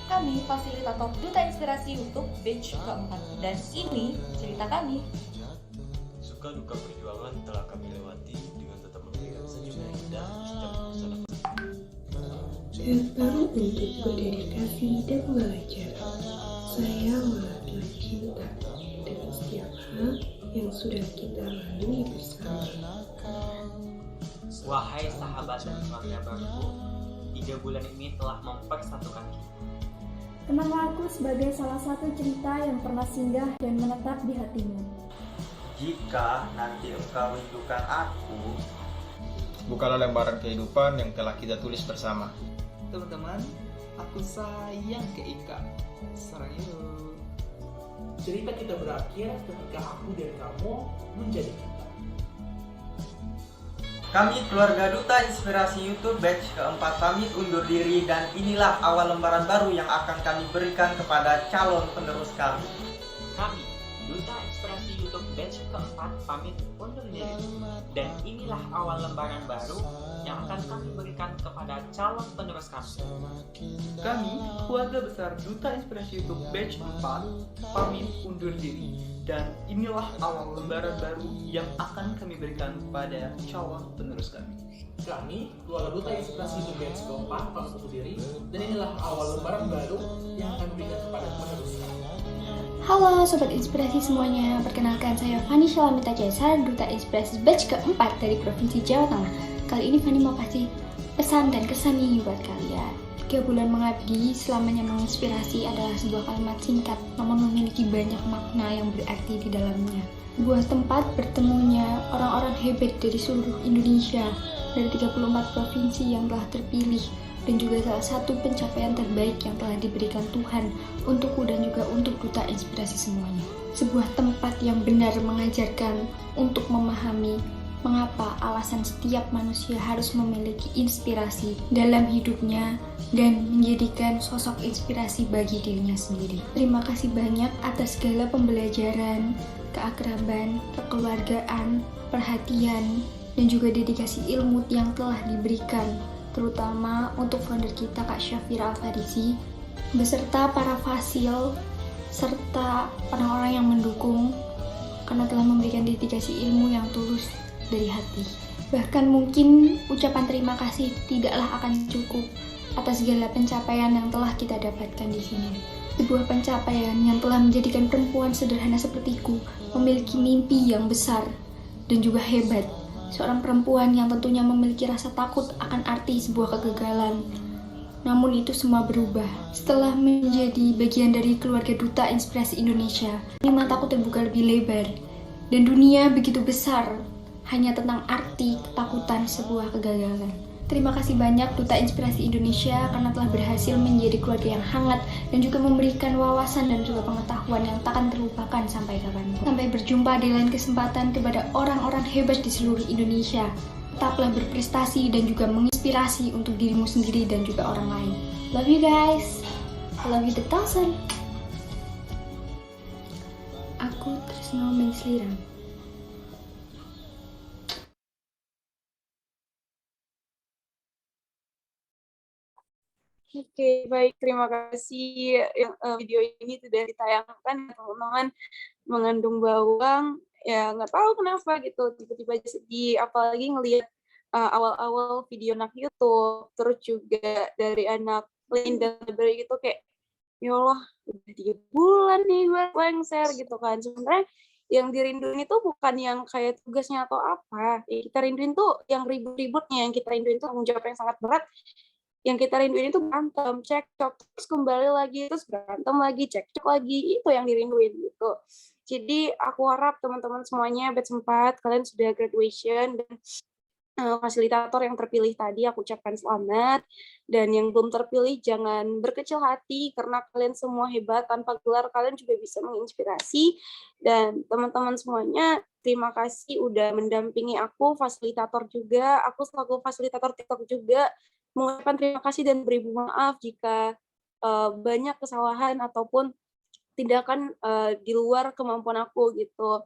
Kami fasilitator Duta Inspirasi YouTube batch keempat, dan ini cerita kami. Suka duka perjuangan telah kami lewati dengan tetap memberikan senyum yang indah setiap keputusan. Datang untuk berdedikasi dan belajar. Saya mengatur cinta dengan setiap hal yang sudah kita lalui bersama. Wahai sahabat dan keluarga baruku, 3 bulan ini telah mempersatukan kita. Kenanglah aku sebagai salah satu cerita yang pernah singgah dan menetap di hatimu. Jika nanti engkau rindukan aku, bukalah lembaran kehidupan yang telah kita tulis bersama. Teman-teman, aku sayang ke Ika. Sarang yuk. Cerita kita berakhir ketika aku dan kamu menjadi kita. Kami keluarga Duta Inspirasi YouTube batch keempat pamit undur diri, dan inilah awal lembaran baru yang akan kami berikan kepada calon penerus kami. Kami, Duta Inspirasi YouTube batch keempat pamit undur diri, dan inilah awal lembaran baru yang akan kami berikan kepada calon penerus kami. Kami, keluarga besar Duta Inspirasi YouTube batch 4, pamit undur diri, dan inilah awal lembaran baru yang akan kami berikan kepada calon penerus kami. Kami, keluarga Duta Inspirasi YouTube batch keempat pamit undur diri, dan inilah awal lembaran baru yang akan diberikan kepada penerus kami. Halo Sobat Inspirasi semuanya, perkenalkan saya Fani Syalamita Jasa, Duta Inspirasi batch keempat dari Provinsi Jawa Tengah. Kali ini Fani mau kasih pesan dan kesan nih buat kalian. 3 bulan mengabdi, selamanya menginspirasi adalah sebuah kalimat singkat, namun memiliki banyak makna yang berarti di dalamnya. Sebuah tempat bertemunya orang-orang hebat dari seluruh Indonesia, dari 34 provinsi yang telah terpilih, dan juga salah satu pencapaian terbaik yang telah diberikan Tuhan untukku dan juga untuk Duta Inspirasi semuanya. Sebuah tempat yang benar mengajarkan untuk memahami mengapa alasan setiap manusia harus memiliki inspirasi dalam hidupnya dan menjadikan sosok inspirasi bagi dirinya sendiri. Terima kasih banyak atas segala pembelajaran, keakraban, kekeluargaan, perhatian, dan juga dedikasi ilmu yang telah diberikan, terutama untuk founder kita Kak Syafira Al-Farisi, beserta para fasil, serta orang-orang yang mendukung, karena telah memberikan dedikasi ilmu yang tulus dari hati. Bahkan mungkin ucapan terima kasih tidaklah akan cukup atas segala pencapaian yang telah kita dapatkan di sini. Sebuah pencapaian yang telah menjadikan perempuan sederhana sepertiku memiliki mimpi yang besar dan juga hebat. Seorang perempuan yang tentunya memiliki rasa takut akan arti sebuah kegagalan. Namun itu semua berubah setelah menjadi bagian dari keluarga Duta Inspirasi Indonesia. Ini mataku terbuka lebih lebar dan dunia begitu besar hanya tentang arti ketakutan sebuah kegagalan. Terima kasih banyak Duta Inspirasi Indonesia karena telah berhasil menjadi keluarga yang hangat dan juga memberikan wawasan dan juga pengetahuan yang takkan terlupakan sampai kapanpun. Sampai berjumpa di lain kesempatan kepada orang-orang hebat di seluruh Indonesia. Tetaplah berprestasi dan juga menginspirasi untuk dirimu sendiri dan juga orang lain. Love you guys. I love you the thousand. Aku Tresno Mengsliram. Oke, baik. Terima kasih. Video ini sudah ditayangkan, teman-teman, mengandung bawang. Ya, nggak tahu kenapa gitu, tiba-tiba sedih. Apalagi ngelihat awal-awal video anak YouTube, terus juga dari anak Lin dan Library gitu, kayak, ya Allah, udah 3 bulan nih gue lengser gitu kan. Sebenarnya yang dirinduin itu bukan yang kayak tugasnya atau apa. Ya, kita rinduin tuh yang ribut-ributnya, yang kita rinduin tuh tanggung jawab yang sangat berat. Yang kita rinduin itu berantem, cekcok, terus kembali lagi, terus berantem lagi, cekcok lagi, itu yang dirinduin gitu. Jadi aku harap teman-teman semuanya batch 4 kalian sudah graduation, dan fasilitator yang terpilih tadi aku ucapkan selamat, dan yang belum terpilih jangan berkecil hati karena kalian semua hebat, tanpa gelar kalian juga bisa menginspirasi. Dan teman-teman semuanya terima kasih udah mendampingi aku, fasilitator juga, aku selaku fasilitator TikTok juga mengucapkan terima kasih dan beribu maaf jika banyak kesalahan ataupun tindakan di luar kemampuan aku gitu.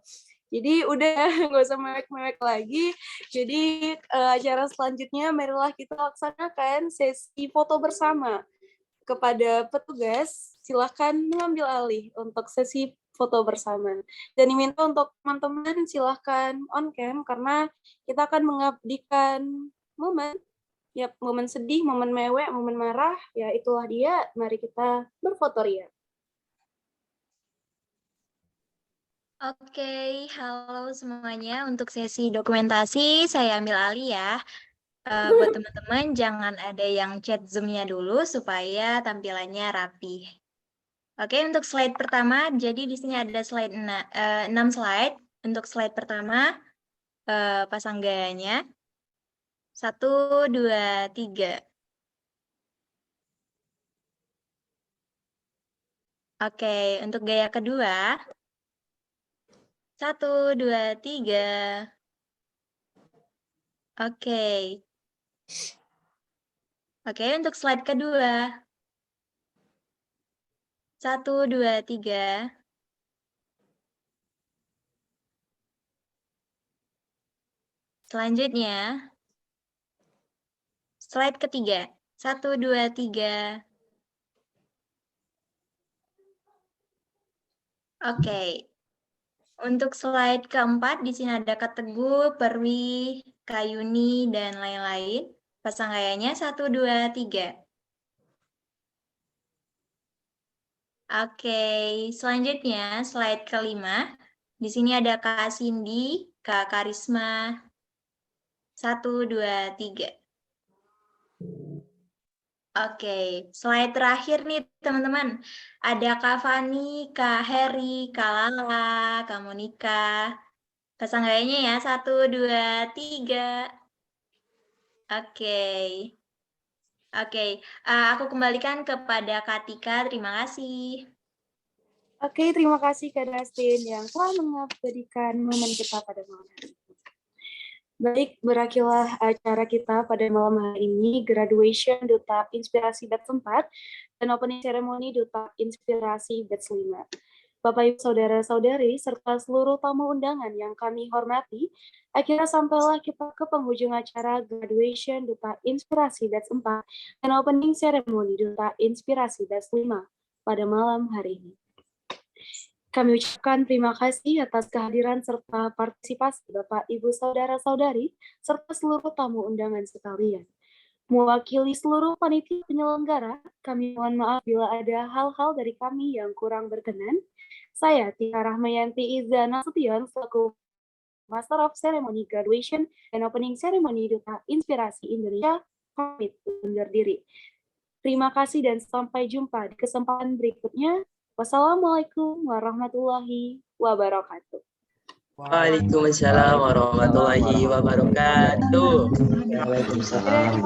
Jadi udah nggak usah mewek-mewek lagi. Jadi acara selanjutnya marilah kita laksanakan sesi foto bersama. Kepada petugas silakan mengambil alih untuk sesi foto bersama. Dan diminta untuk teman-teman silakan on cam karena kita akan mengabdikan momen. Ya, momen sedih, momen mewek, momen marah, ya itulah dia. Mari kita berfoto ria. Oke, halo semuanya. Untuk sesi dokumentasi, saya ambil alih ya. Buat teman-teman, jangan ada yang chat Zoom-nya dulu supaya tampilannya rapi. Oke, untuk slide pertama, jadi di sini ada slide 6 slide. Untuk slide pertama, pasang gayanya. 1, 2, 3. Oke, untuk gaya kedua. 1, 2, 3. Oke. Oke, untuk slide kedua. 1, 2, 3. Selanjutnya, slide ketiga. 1, 2, 3. Oke. Untuk slide keempat, di sini ada Kak Teguh, Perwi, Kak Yuni, dan lain-lain. Pasang gayanya 1, 2, 3. Oke, selanjutnya slide kelima. Di sini ada Kak Cindy, Kak Karisma. 1, 2, 3. Oke, slide terakhir nih teman-teman. Ada Kak Fani, Kak Heri, Kak Lala, Kak Monika. Pasang gayanya ya, 1, 2, 3. Oke. Oke, aku kembalikan kepada Kak Tika, terima kasih. Oke, terima kasih Kak Dustin yang telah mengabadikan momen kita pada malam hari ini. Baik, berakhirlah acara kita pada malam hari ini, graduation Duta Inspirasi Batch 4 dan opening ceremony Duta Inspirasi Batch 5. Bapak Ibu Saudara-saudari serta seluruh tamu undangan yang kami hormati, akhirnya sampailah kita ke penghujung acara graduation Duta Inspirasi Batch 4 dan opening ceremony Duta Inspirasi Batch 5 pada malam hari ini. Kami ucapkan terima kasih atas kehadiran serta partisipasi Bapak, Ibu, Saudara-saudari, serta seluruh tamu undangan sekalian. Mewakili seluruh panitia penyelenggara, kami mohon maaf bila ada hal-hal dari kami yang kurang berkenan. Saya, Tika Rahmayanti Iza Nasution, selaku Master of Ceremony Graduation dan Opening Ceremony Duta Inspirasi Indonesia, pamit undur diri. Terima kasih dan sampai jumpa di kesempatan berikutnya. Wassalamualaikum warahmatullahi wabarakatuh. Waalaikumsalam warahmatullahi wabarakatuh. Waalaikumsalam.